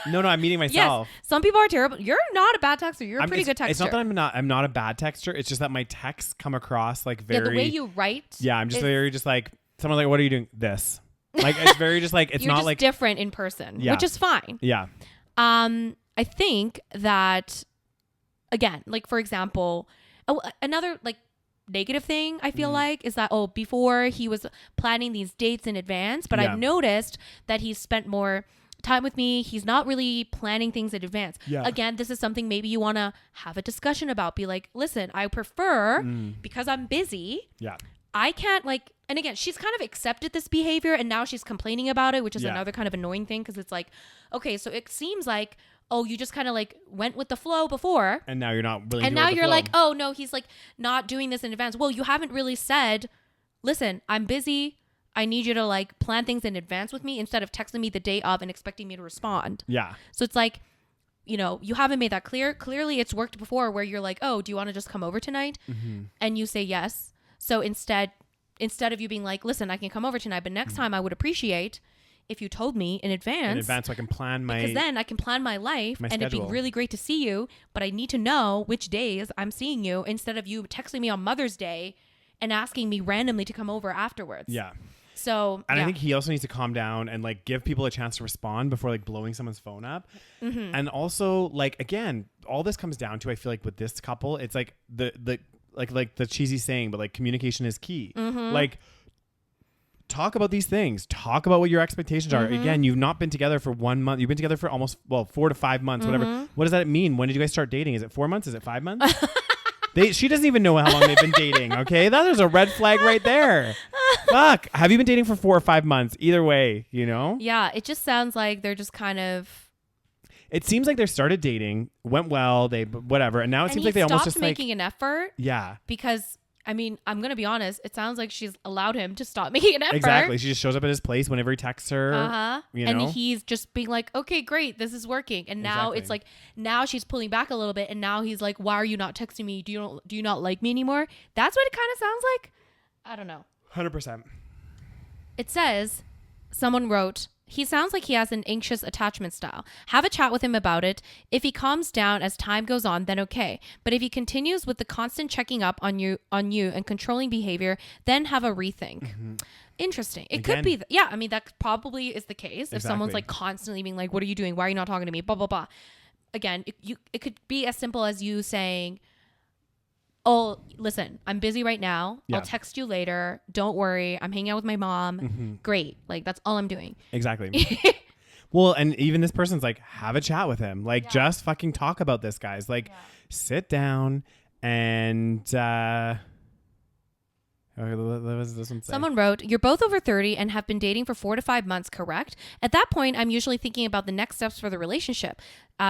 No, I'm meeting myself.
Yes, some people are terrible. You're not a bad texter. You're a pretty good texter.
It's not that I'm not a bad texter. It's just that my texts come across like very.
Yeah, the way you write.
Yeah, I'm just very just like someone like, what are you doing? This. Like it's very just like it's
you're
not
just
like
different in person, which is fine.
Yeah.
I think that again, like for example, another like negative thing I feel like is that before he was planning these dates in advance, but I've noticed that he's spent more time with me. He's not really planning things in advance.
Yeah.
Again, this is something maybe you want to have a discussion about. Be like, listen, I prefer because I'm busy.
Yeah.
I can't like, and again, she's kind of accepted this behavior and now she's complaining about it, which is another kind of annoying thing because it's like, okay, so it seems like, you just kind of like went with the flow before.
And now you're not really.
And now you're like, oh no, he's like not doing this in advance. Well, you haven't really said, listen, I'm busy. I need you to like plan things in advance with me instead of texting me the day of and expecting me to respond. Yeah. So it's like, you know, you haven't made that clear. Clearly it's worked before where you're like, oh, do you want to just come over tonight? And you say yes. So instead of you being like, listen, I can come over tonight, but next time I would appreciate if you told me in advance
so I can plan my,
because then I can plan my life and
schedule.
It'd be really great to see you, but I need to know which days I'm seeing you instead of you texting me on Mother's Day and asking me randomly to come over afterwards. Yeah. So,
and I think he also needs to calm down and like give people a chance to respond before like blowing someone's phone up. And also like, again, all this comes down to, I feel like with this couple, it's like the like the cheesy saying, but like communication is key. Like talk about these things, talk about what your expectations are. Again, you've not been together for 1 month. You've been together for almost 4 to 5 months, whatever. What does that mean? When did you guys start dating? Is it 4 months? Is it 5 months? She doesn't even know how long they've been dating. Okay. That is a red flag right there. Fuck. Have you been dating for 4 or 5 months? Either way, you know?
Yeah. It just sounds like they're just kind of.
It seems like they started dating, went well, whatever. And now it seems like they almost just
making an effort. Yeah. Because I mean, I'm going to be honest. It sounds like she's allowed him to stop making an effort.
Exactly. She just shows up at his place whenever he texts her. You know?
And he's just being like, okay, great. This is working. And now it's like, now she's pulling back a little bit. And now he's like, why are you not texting me? Do you not like me anymore? That's what it kind of sounds like. I don't know.
100%.
It says, someone wrote, he sounds like he has an anxious attachment style. Have a chat with him about it. If he calms down as time goes on, then okay. But if he continues with the constant checking up on you and controlling behavior, then have a rethink. Interesting. It could be. Yeah. I mean, that probably is the case. If someone's like constantly being like, what are you doing? Why are you not talking to me? Blah, blah, blah. Again, it could be as simple as you saying, oh, listen, I'm busy right now. Yeah. I'll text you later. Don't worry. I'm hanging out with my mom. Great. Like, that's all I'm doing.
Exactly. Well, and even this person's like, have a chat with him. Like, just fucking talk about this, guys. Like, sit down and... what was this one say?
Someone wrote, you're both over 30 and have been dating for 4 to 5 months, correct? At that point, I'm usually thinking about the next steps for the relationship.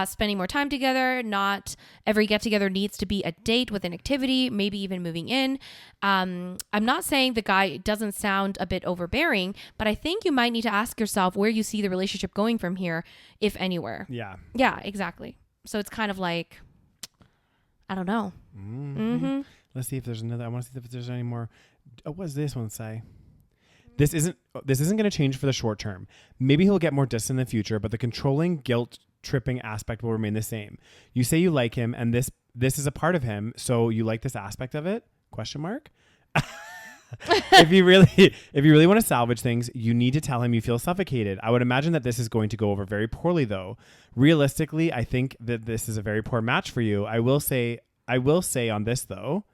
Spending more time together. Not every get-together needs to be a date with an activity, maybe even moving in. I'm not saying the guy doesn't sound a bit overbearing, but I think you might need to ask yourself where you see the relationship going from here, if anywhere. Yeah. Yeah, exactly. So it's kind of like, I don't know.
Let's see if there's another. I want to see if there's any more. What does this one say? This isn't going to change for the short term. Maybe he'll get more distant in the future, but the controlling, guilt tripping aspect will remain the same. You say you like him, and this is a part of him, so you like this aspect of it? Question mark. If you really want to salvage things, you need to tell him you feel suffocated. I would imagine that this is going to go over very poorly, though. Realistically, I think that this is a very poor match for you. I will say on this though.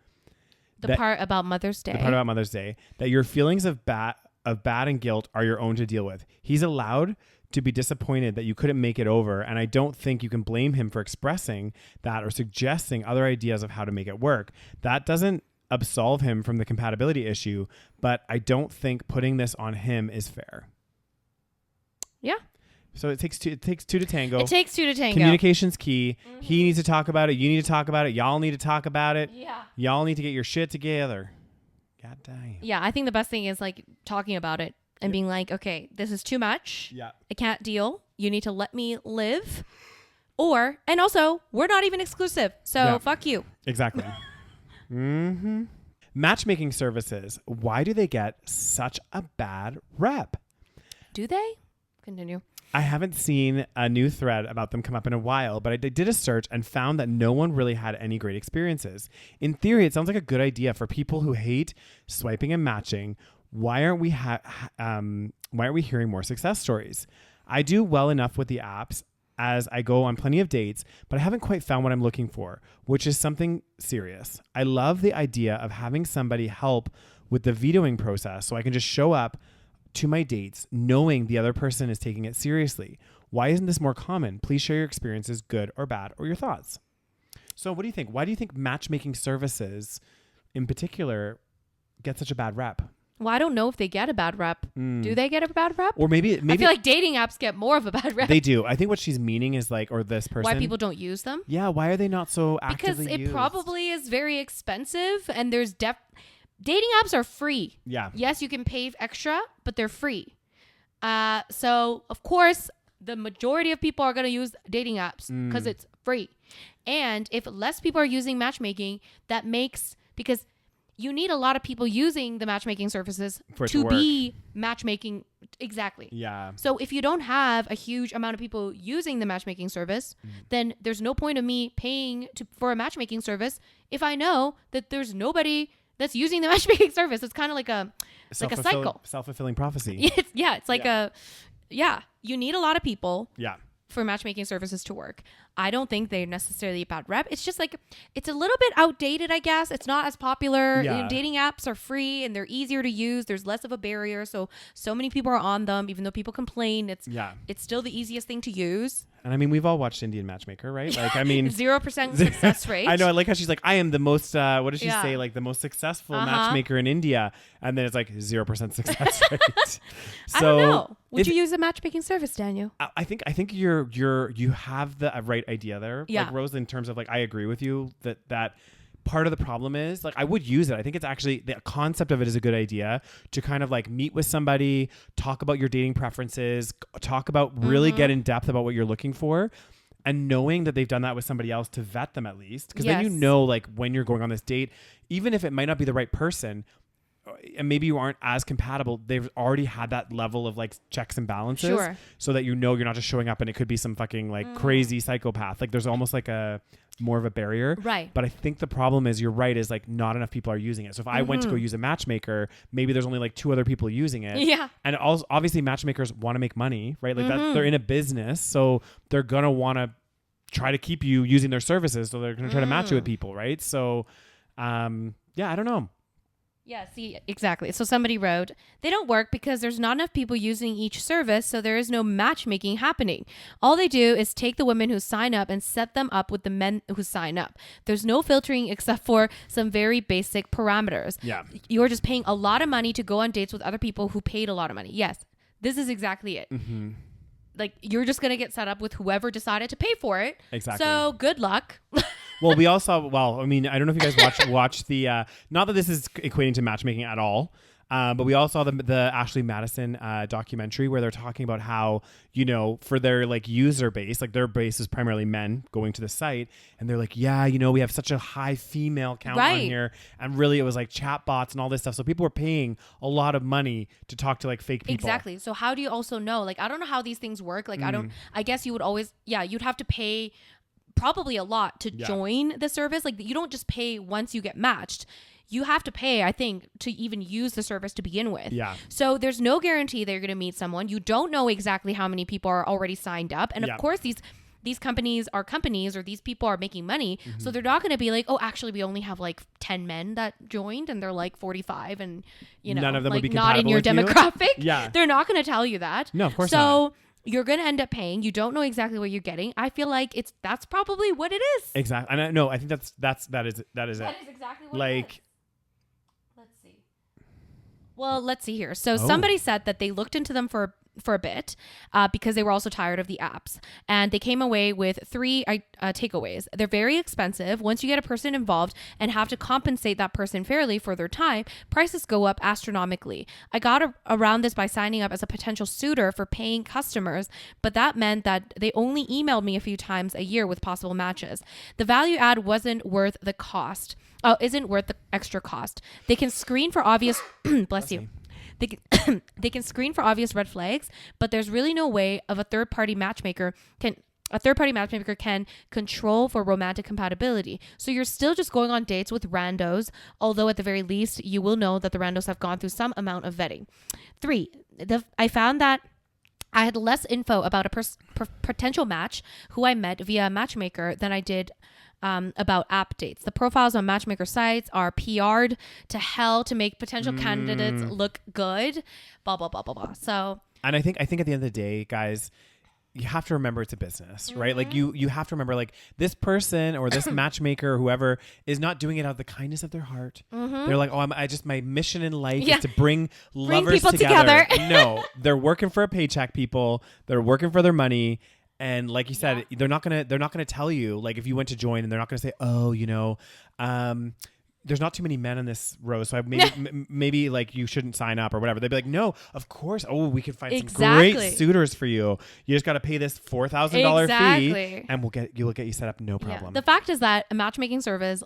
The part about Mother's Day,
that your feelings of bad and guilt are your own to deal with. He's allowed to be disappointed that you couldn't make it over, and I don't think you can blame him for expressing that or suggesting other ideas of how to make it work. That doesn't absolve him from the compatibility issue, but I don't think putting this on him is fair. Yeah. So it takes two to tango.
It takes 2 to tango.
Communication's key. He needs to talk about it. You need to talk about it. Y'all need to talk about it. Yeah. Y'all need to get your shit together. God damn.
Yeah, I think the best thing is like talking about it and being like, okay, this is too much.
Yeah.
I can't deal. You need to let me live. And also, we're not even exclusive. So fuck you.
Exactly. Mm-hmm. Matchmaking services. Why do they get such a bad rep?
Do they? Continue.
I haven't seen a new thread about them come up in a while, but I did a search and found that no one really had any great experiences. In theory, it sounds like a good idea for people who hate swiping and matching. Why aren't we hearing more success stories? I do well enough with the apps as I go on plenty of dates, but I haven't quite found what I'm looking for, which is something serious. I love the idea of having somebody help with the vetoing process so I can just show up to my dates knowing the other person is taking it seriously. Why isn't this more common? Please share your experiences, good or bad, or your thoughts. So what do you think? Why do you think matchmaking services in particular get such a bad rep?
Well, I don't know if they get a bad rep. Do they get a bad rep?
Or maybe
I feel like dating apps get more of a bad rep.
They do. I think what she's meaning is like, or this person.
Why people don't use them?
Yeah. Why are they not so actively
Because it
used?
probably is very expensive, and there's dating apps are free.
Yeah.
Yes, you can pay extra, but they're free. So of course, the majority of people are going to use dating apps because it's free. And if less people are using matchmaking, because you need a lot of people using the matchmaking services to be matchmaking. Exactly.
Yeah.
So if you don't have a huge amount of people using the matchmaking service, then there's no point of me paying for a matchmaking service if I know that there's nobody that's using the matchmaking service. It's kind of like a cycle.
Self-fulfilling prophecy.
It's like you need a lot of people.
Yeah.
For matchmaking services to work. I don't think they're necessarily a bad rep. It's just like, it's a little bit outdated, I guess. It's not as popular.
Yeah.
Dating apps are free and they're easier to use. There's less of a barrier. So many people are on them, even though people complain. It's still the easiest thing to use.
And I mean, we've all watched Indian Matchmaker, right? Like, I mean,
0% success rate.
I know. I like how she's like, I am the most, what does she say? Like the most successful matchmaker in India. And then it's like 0% success rate.
So I don't know. Would you use a matchmaking service, Daniel?
I think you have the right idea there.
Yeah.
Like Rose, in terms of like, I agree with you that part of the problem is like, I would use it. I think it's actually, the concept of it is a good idea to kind of like meet with somebody, talk about your dating preferences, talk about really get in depth about what you're looking for, and knowing that they've done that with somebody else to vet them at least. Because then you know, like when you're going on this date, even if it might not be the right person, and maybe you aren't as compatible, they've already had that level of like checks and balances, so that you know you're not just showing up and it could be some fucking like crazy psychopath. Like there's almost like a more of a barrier.
Right.
But I think the problem is, you're right, is like not enough people are using it. So if I went to go use a matchmaker, maybe there's only like 2 other people using it.
Yeah.
And also, obviously matchmakers want to make money, right? Like that, they're in a business, so they're going to want to try to keep you using their services. So they're going to try to match you with people, right? So, yeah, I don't know.
Yeah, see, exactly. So somebody wrote, they don't work because there's not enough people using each service, so there is no matchmaking happening. All they do is take the women who sign up and set them up with the men who sign up. There's no filtering except for some very basic parameters.
Yeah.
You're just paying a lot of money to go on dates with other people who paid a lot of money. Yes, this is exactly it. Mm-hmm. Like, you're just going to get set up with whoever decided to pay for it.
Exactly.
So good luck.
Well, we all saw, I mean, I don't know if you guys watched the, not that this is equating to matchmaking at all, but we all saw the Ashley Madison documentary where they're talking about how, you know, for their like user base, like their base is primarily men going to the site. And they're like, yeah, you know, we have such a high female count on here. And really it was like chat bots and all this stuff. So people were paying a lot of money to talk to like fake people.
Exactly. So how do you also know? Like, I don't know how these things work. Like, I guess you would always, you'd have to pay probably a lot to join the service. Like, you don't just pay once you get matched. You have to pay, I think, to even use the service to begin with. Yeah. So there's no guarantee that you're going to meet someone. You don't know exactly how many people are already signed up. And of course, these companies are companies, or these people are making money. Mm-hmm. So they're not going to be like, oh, actually, we only have like 10 men that joined and they're like 45 and, you know,
none of them
like
would be
not in your demographic.
Yeah.
They're not going to tell you that.
No, of course not.
So you're going to end up paying. You don't know exactly what you're getting. I feel like that's probably what it is.
Exactly. And I think that is it.
That is exactly what it is.
Like,
Let's see here. So somebody said that they looked into them for for a bit because they were also tired of the apps. And they came away with 3 takeaways. They're very expensive. Once you get a person involved and have to compensate that person fairly for their time, prices go up astronomically. I got around this by signing up as a potential suitor for paying customers, but that meant that they only emailed me a few times a year with possible matches. The value add wasn't worth the cost. Isn't worth the extra cost. They can screen for obvious bless you. They can screen for obvious red flags, but there's really no way of a third-party matchmaker can control for romantic compatibility. So you're still just going on dates with randos, although at the very least, you will know that the randos have gone through some amount of vetting. 3, I found that I had less info about a potential match who I met via a matchmaker than I did about app dates. The profiles on matchmaker sites are PR'd to hell to make potential candidates look good. Blah blah blah blah blah. So,
and I think at the end of the day, guys, you have to remember it's a business, right? Like you have to remember, like, this person or this matchmaker or whoever is not doing it out of the kindness of their heart. They're like, oh, my mission in life is to bring lovers
people
together. No, they're working for a paycheck, people. They're working for their money. And like you said, they're not gonna tell you, like, if you went to join, and they're not gonna say, oh, there's not too many men in this row, so maybe like you shouldn't sign up or whatever. They'd be like, no, of course. Oh, we can find some great suitors for you. You just got to pay this $4,000 fee, and we'll get you set up, no problem.
Yeah. The fact is that a matchmaking service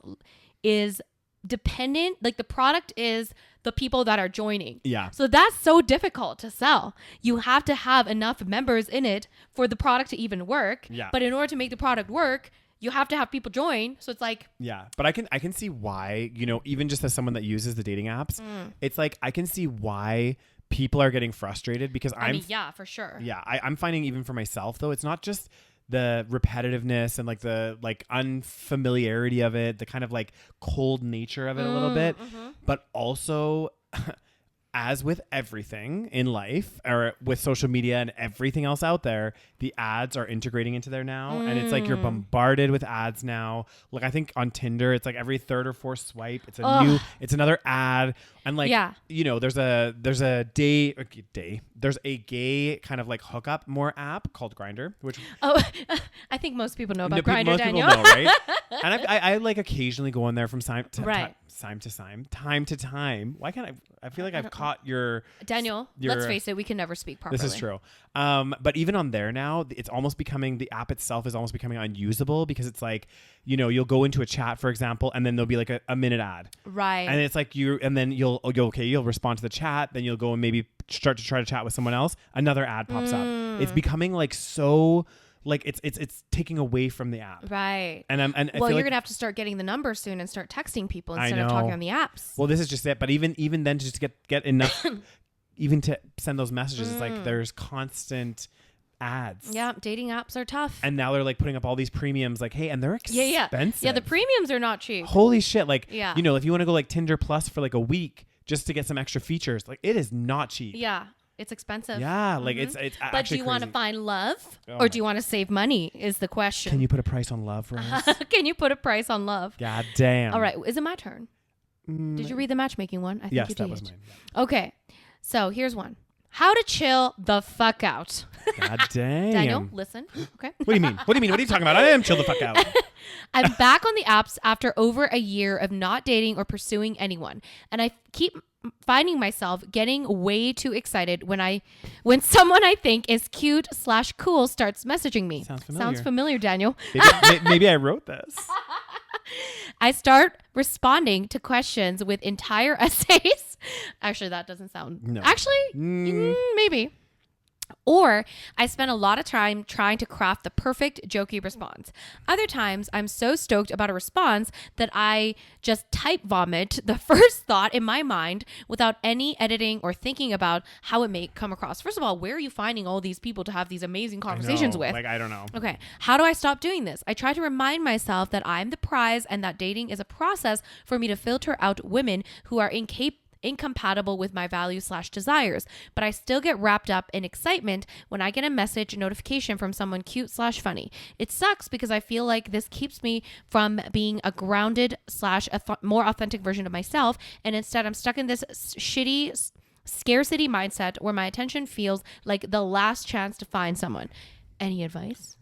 is dependent, like the product is the people that are joining.
Yeah.
So that's so difficult to sell. You have to have enough members in it for the product to even work.
Yeah.
But in order to make the product work, you have to have people join. So it's like,
yeah, but I can see why, even just as someone that uses the dating apps, it's like, I can see why people are getting frustrated because
yeah, for sure.
Yeah. I'm finding, even for myself though, it's not just the repetitiveness and like the unfamiliarity of it, the kind of like cold nature of it a little bit, but also as with everything in life or with social media and everything else out there, the ads are integrating into there now. And it's like you're bombarded with ads now. Like, I think on Tinder, it's like every third or fourth swipe, it's it's another ad. And like, there's a there's a gay kind of like hookup more app called Grindr, which
I think most people know about Grindr,
most
Daniel.
People know, right? And I like occasionally go in there from time to time. Why can't I feel like I've caught your
Daniel. Let's face it, we can never speak properly.
This is true. But even on there now, it's almost becoming, the app itself is almost becoming unusable because it's like, you'll go into a chat, for example, and then there'll be like a minute ad.
Right.
And it's like then you'll respond to the chat, then you'll go and maybe start to try to chat with someone else. Another ad pops up. It's becoming like so, like it's taking away from the app.
Right.
And
you're going to have to start getting the number soon and start texting people instead of talking on the apps.
Well, this is just it. But even then, to just get enough, even to send those messages, it's like there's constant ads.
Yeah, dating apps are tough.
And now they're like putting up all these premiums, like, hey, and they're expensive.
Yeah, the premiums are not cheap.
Holy shit. Like, if you want to go like Tinder Plus for like a week just to get some extra features, like, it is not cheap.
Yeah. It's expensive.
Yeah, like it's
But do you want to find love or do you want to save money is the question.
Can you put a price on love, Rose?
Can you put a price on love?
God damn.
All right. Is it my turn? Did you read the matchmaking one? I think you did.
That was mine. Yeah.
Okay. So here's one. How to chill the fuck out.
God damn.
Daniel, listen. Okay.
What do you mean? What are you talking about? I am chill the fuck out.
I'm back on the apps after over a year of not dating or pursuing anyone. And I keep finding myself getting way too excited when someone I think is cute/cool starts messaging me. Sounds familiar, Daniel.
Maybe I wrote this.
I start responding to questions with entire essays. Actually, that doesn't sound...
No.
Actually, maybe. Or I spend a lot of time trying to craft the perfect jokey response. Other times, I'm so stoked about a response that I just type vomit the first thought in my mind without any editing or thinking about how it may come across. First of all, where are you finding all these people to have these amazing conversations with?
Like, I don't know.
Okay. How do I stop doing this? I try to remind myself that I'm the prize and that dating is a process for me to filter out women who are incompatible with my values/desires, but I still get wrapped up in excitement when I get a message notification from someone cute/funny. It sucks because I feel like this keeps me from being a grounded/more authentic version of myself, and instead I'm stuck in this shitty scarcity mindset where my attention feels like the last chance to find someone. Any advice?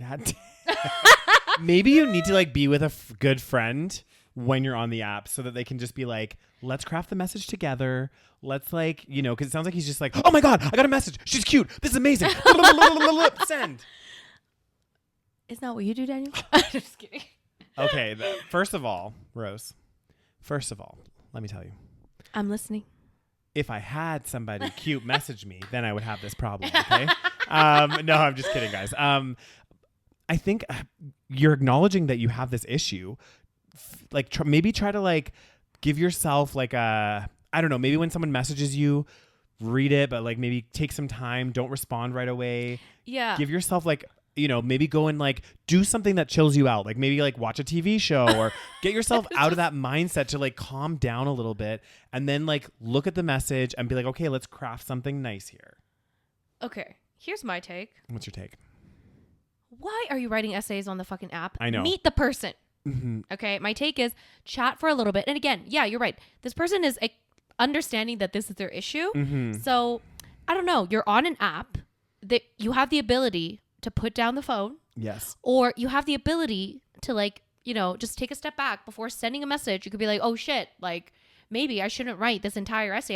Maybe you need to like be with a good friend when you're on the app so that they can just be like, let's craft the message together. Let's like, you know, because it sounds like he's just like, oh my God, I got a message. She's cute. This is amazing. Send.
Isn't that what you do, Daniel? I'm just kidding.
Okay. First of all, Rose, let me tell you.
I'm listening.
If I had somebody cute message me, then I would have this problem. Okay. No, I'm just kidding, guys. I think you're acknowledging that you have this issue. Like maybe try to like give yourself like I don't know, maybe when someone messages you, read it, but like maybe take some time. Don't respond right away.
Yeah.
Give yourself like, you know, maybe go and like do something that chills you out. Like maybe like watch a TV show or get yourself out of that mindset to like calm down a little bit and then like look at the message and be like, okay, let's craft something nice here.
Okay. Here's my take.
What's your take?
Why are you writing essays on the fucking app?
I know.
Meet the person.
Mm-hmm.
Okay. My take is chat for a little bit. And again, yeah, you're right. This person is understanding that this is their issue.
Mm-hmm.
So I don't know. You're on an app that you have the ability to put down the phone.
Yes.
Or you have the ability to like, you know, just take a step back before sending a message. You could be like, oh shit, like maybe I shouldn't write this entire essay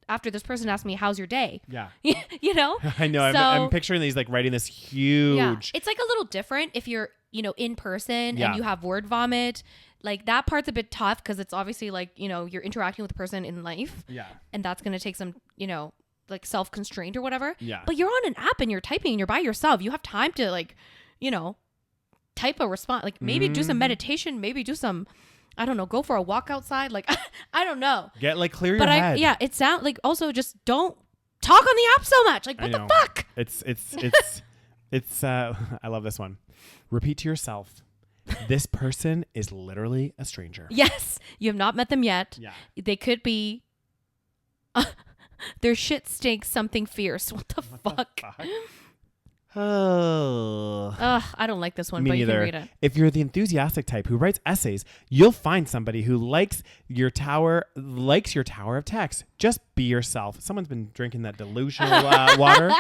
after this person asked me, how's your day?
Yeah.
You know?
I know.
So,
I'm picturing these like writing this huge.
Yeah. It's like a little different if you're, you know, in person
Yeah.
and you have word vomit. Like that part's a bit tough because it's obviously like, you know, you're interacting with a person in life.
Yeah.
And that's going to take some, you know, like self-constraint or whatever.
Yeah.
But you're on an app and you're typing and you're by yourself. You have time to like, you know, type a response. Like maybe do some meditation, maybe do some, I don't know, go for a walk outside. Like, I don't know.
Get like clear your head.
Yeah, it sounds like also just don't talk on the app so much. Like, what the fuck?
It's I love this one. Repeat to yourself. This person is literally a stranger.
Yes. You have not met them yet.
Yeah.
They could be their shit stinks something fierce. What the fuck?
Oh.
I don't like this one,
Me
but
neither.
you can read it.
If you're the enthusiastic type who writes essays, you'll find somebody who likes your tower of text. Just be yourself. Someone's been drinking that delusional water.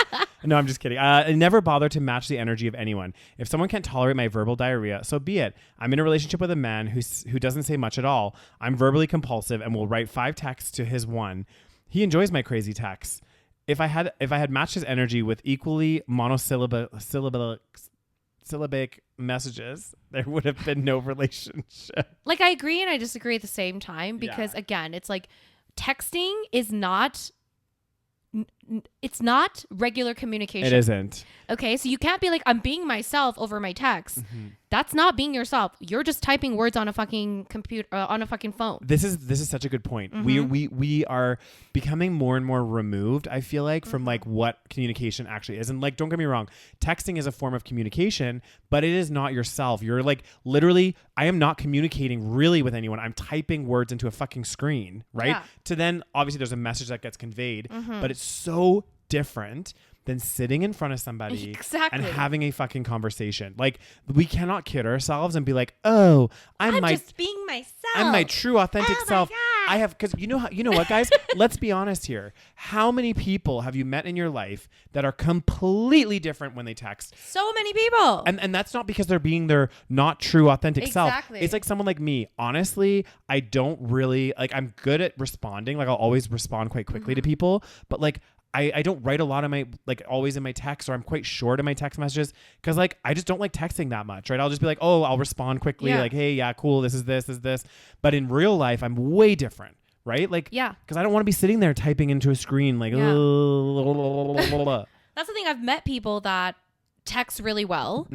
No, I'm just kidding. Never bother to match the energy of anyone. If someone can't tolerate my verbal diarrhea, so be it. I'm in a relationship with a man who doesn't say much at all. I'm verbally compulsive and will write 5 texts to his 1. He enjoys my crazy texts. If I had matched his energy with equally monosyllabic messages, there would have been no relationship.
Like I agree and I disagree at the same time because again, it's like texting is not it's not regular communication.
It isn't.
Okay, so you can't be like, I'm being myself over my text. Mm-hmm. That's not being yourself. You're just typing words on a fucking computer, on a fucking phone.
This is such a good point. Mm-hmm. We are becoming more and more removed, I feel like, from like what communication actually is. And like, don't get me wrong, texting is a form of communication, but it is not yourself. You're like, literally, I am not communicating really with anyone. I'm typing words into a fucking screen, right? Yeah. To then, obviously, there's a message that gets conveyed, but it's so different than sitting in front of somebody and having a fucking conversation. Like, we cannot kid ourselves and be like, oh, I'm
just being myself.
I'm my true authentic self. I have, because you know what, guys? Let's be honest here. How many people have you met in your life that are completely different when they text?
So many people.
And that's not because they're being their not true authentic self. It's like someone like me. Honestly, I don't really, like, I'm good at responding. Like, I'll always respond quite quickly to people. But like, I don't write a lot of my, like, always in my text, or I'm quite short in my text messages because, like, I just don't like texting that much, right? I'll just be like, oh, I'll respond quickly. Yeah. Like, hey, yeah, cool. This is this. But in real life, I'm way different, right? Like, yeah, because I don't want to be sitting there typing into a screen like,
That's the thing. I've met people that text really well,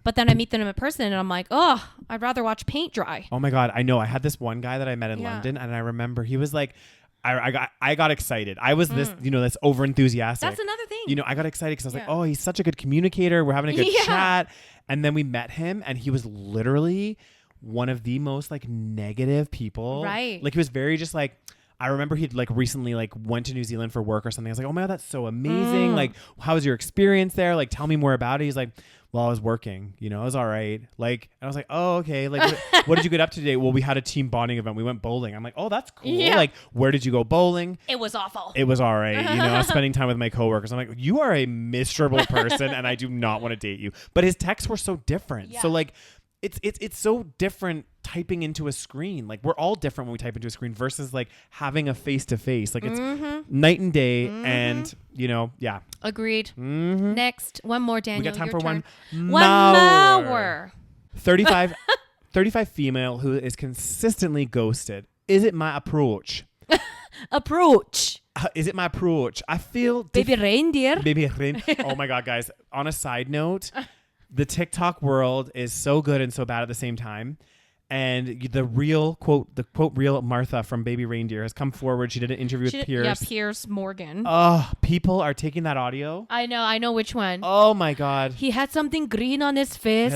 but then I meet them in person and I'm like, oh, I'd rather watch paint dry.
Oh my God. I know. I had this one guy that I met in London, and I remember he was like, I got excited. I was this, this over enthusiastic.
That's another thing.
I got excited because I was like, oh, he's such a good communicator. We're having a good chat. And then we met him and he was literally one of the most like negative people.
Right.
Like he was very just like, I remember he'd like recently like went to New Zealand for work or something. I was like, oh my God, that's so amazing. Like, how was your experience there? Like, tell me more about it. He's like, Well, I was working, you know, it was all right. Like, and I was like, oh, okay. Like, what did you get up to today? Well, we had a team bonding event. We went bowling. I'm like, oh, that's cool. Yeah. Like, where did you go bowling?
It was awful.
It was all right. You know, I was spending time with my coworkers. I'm like, you are a miserable person and I do not want to date you. But his texts were so different. Yeah. So like, it's so different typing into a screen. Like we're all different when we type into a screen versus like having a face to face. Like it's night and day, and you know, yeah.
Agreed. Next, one more, Daniel.
We got time for
turn.
one more. 35 female who is consistently ghosted. Is it my approach? Is it my approach? I feel
baby reindeer.
Oh my god, guys. On a side note, the TikTok world is so good and so bad at the same time. And the quote real Martha from Baby Reindeer has come forward. She did an interview with Piers.
Yeah, Piers Morgan.
Oh, people are taking that audio.
I know which one.
Oh my god.
He had something green on his face.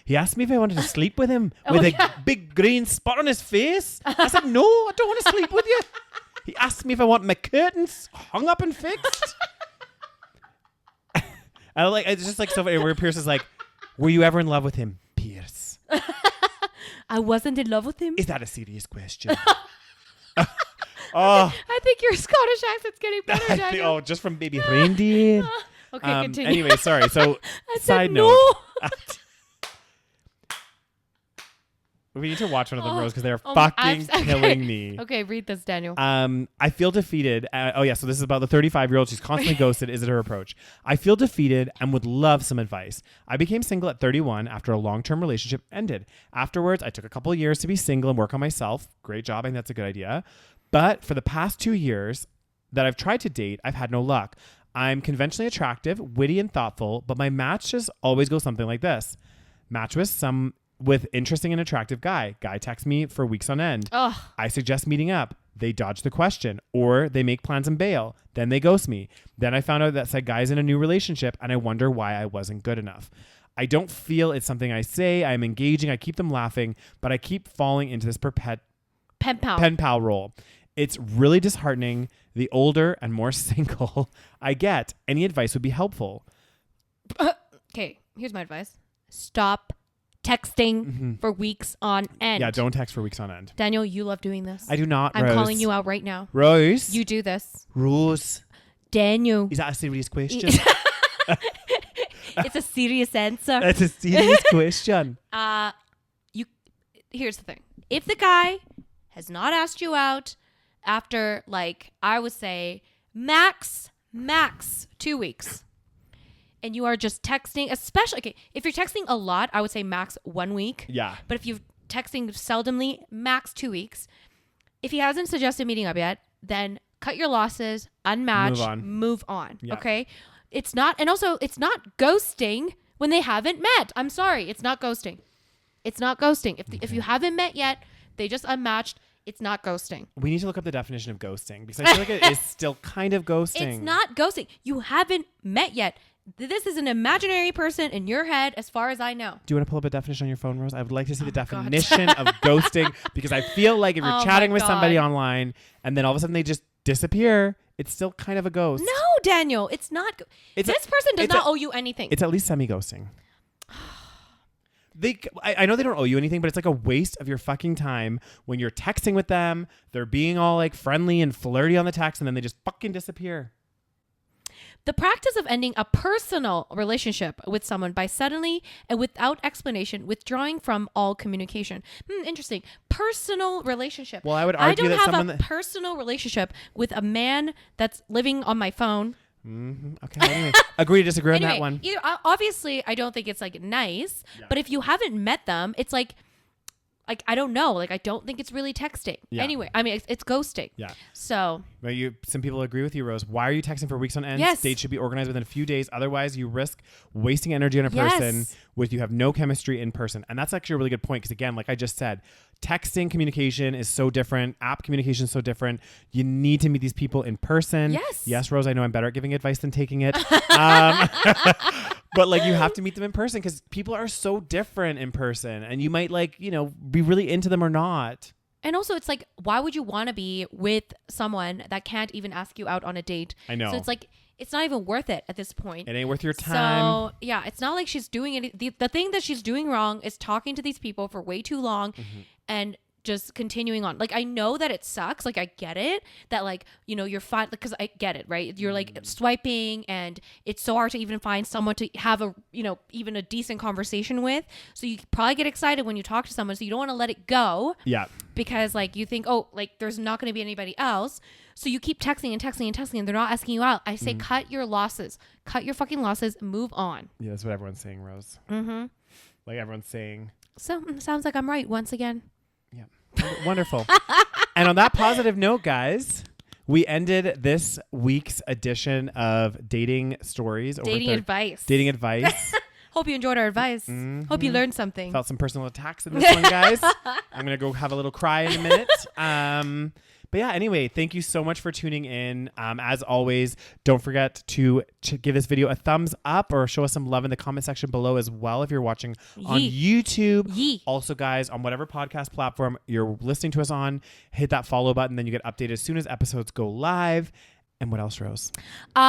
He asked me if I wanted to sleep with him with a big green spot on his face. I said, no, I don't want to sleep with you. He asked me if I want my curtains hung up and fixed. I like, it's just like so funny where Piers is like, were you ever in love with him, Piers?
I wasn't in love with him.
Is that a serious question?
I think your Scottish accent's getting better, Daniel.
Just from Baby Reindeer.
Okay, continue.
Anyway, sorry. So, side
no.
note. We need to watch one of them, Rose, because they're fucking killing me.
Okay, read this, Daniel.
I feel defeated. So this is about the 35-year-old. She's constantly ghosted. Is it her approach? I feel defeated and would love some advice. I became single at 31 after a long-term relationship ended. Afterwards, I took a couple of years to be single and work on myself. Great job. I think that's a good idea. But for the past 2 years that I've tried to date, I've had no luck. I'm conventionally attractive, witty, and thoughtful, but my matches always go something like this. Match with interesting and attractive guy. Guy texts me for weeks on end.
Ugh.
I suggest meeting up. They dodge the question, or they make plans and bail. Then they ghost me. Then I found out that said guy's in a new relationship, and I wonder why I wasn't good enough. I don't feel it's something I say. I'm engaging. I keep them laughing, but I keep falling into this pen pal role. It's really disheartening. The older and more single I get, any advice would be helpful.
Okay, here's my advice. Stop texting for weeks on end.
Yeah, don't text for weeks on end.
Daniel, you love doing this.
I do not,
I'm
Rose.
calling you out right now.
Rose?
You do this.
Rose?
Daniel.
Is that a serious question?
It's a serious answer.
That's a serious question.
Here's the thing. If the guy has not asked you out after, like, I would say max 2 weeks, and you are just texting, especially, okay, if you're texting a lot, I would say max 1 week.
Yeah.
But if you're texting seldomly, max 2 weeks. If he hasn't suggested meeting up yet, then cut your losses, unmatch, move on. Yeah. Okay? It's not ghosting when they haven't met. I'm sorry. It's not ghosting. If you haven't met yet, they just unmatched. It's not ghosting.
We need to look up the definition of ghosting because I feel like it is still kind of ghosting.
It's not ghosting. You haven't met yet. This is an imaginary person in your head, as far as I know.
Do you want to pull up a definition on your phone, Rose? I would like to see the definition of ghosting, because I feel like if you're chatting with somebody online and then all of a sudden they just disappear, it's still kind of a ghost.
No, Daniel, it's not. This person does not owe you anything.
It's at least semi-ghosting. I know they don't owe you anything, but it's like a waste of your fucking time when you're texting with them. They're being all like friendly and flirty on the text, and then they just fucking disappear.
The practice of ending a personal relationship with someone by suddenly and without explanation withdrawing from all communication. Interesting. Personal relationship.
Well, I would argue that
I don't have a personal relationship with a man that's living on my phone.
Okay. Anyway, agree to disagree on that one.
Obviously, I don't think it's like nice, but if you haven't met them, it's like I don't know. Like, I don't think it's really texting. Yeah. Anyway, I mean, it's ghosting. Yeah. So.
Well, some people agree with you, Rose. Why are you texting for weeks on end?
Yes.
Dates should be organized within a few days. Otherwise, you risk wasting energy on a person with you have no chemistry in person. And that's actually a really good point because, again, like I just said, texting communication is so different. App communication is so different. You need to meet these people in person.
Yes.
Yes, Rose, I know I'm better at giving advice than taking it. But like you have to meet them in person because people are so different in person, and you might be really into them or not.
And also, it's like, why would you want to be with someone that can't even ask you out on a date?
I know.
So it's like, it's not even worth it at this point.
It ain't worth your time.
So yeah, it's not like she's doing any. The thing that she's doing wrong is talking to these people for way too long, and just continuing on. Like, I know that it sucks. Like, I get it that, like, you know, you're fine, because I get it, right? You're like swiping, and it's so hard to even find someone to have a, you know, even a decent conversation with. So you probably get excited when you talk to someone, so you don't want to let it go.
Yeah.
Because, like, you think, oh, like, there's not going to be anybody else. So you keep texting and texting and texting, and they're not asking you out. I say, cut your losses. Cut your fucking losses. Move on.
Yeah, that's what everyone's saying, Rose. Like, everyone's saying.
So, sounds like I'm right once again.
Yeah. Wonderful. And on that positive note, guys, we ended this week's edition of Dating Stories.
Dating Advice.
Dating Advice.
Hope you enjoyed our advice. Hope you learned something.
Felt some personal attacks in this one, guys. I'm going to go have a little cry in a minute. But yeah, anyway, thank you so much for tuning in. As always, don't forget to give this video a thumbs up or show us some love in the comment section below as well if you're watching on YouTube. Also, guys, on whatever podcast platform you're listening to us on, hit that follow button. Then you get updated as soon as episodes go live. And what else, Rose?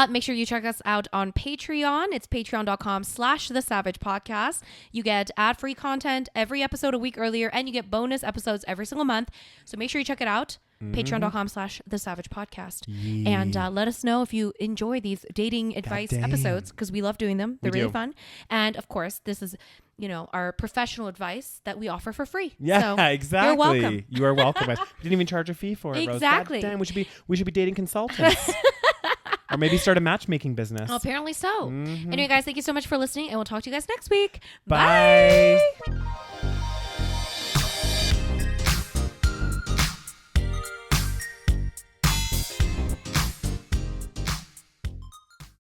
Make sure you check us out on Patreon. It's patreon.com/the SaVeg podcast. You get ad-free content every episode a week earlier, and you get bonus episodes every single month. So make sure you check it out. Patreon.com/the SaVeg podcast. And let us know if you enjoy these dating advice episodes, because we love doing them. They're really fun. And of course, this is, you know, our professional advice that we offer for free.
Yeah, so
You're
exactly.
welcome.
You are welcome. We didn't even charge a fee for it, Rose.
Exactly.
God damn, we should be dating consultants. Or maybe start a matchmaking business.
Well, apparently so. Anyway, guys, thank you so much for listening, and we'll talk to you guys next week.
Bye.
Bye.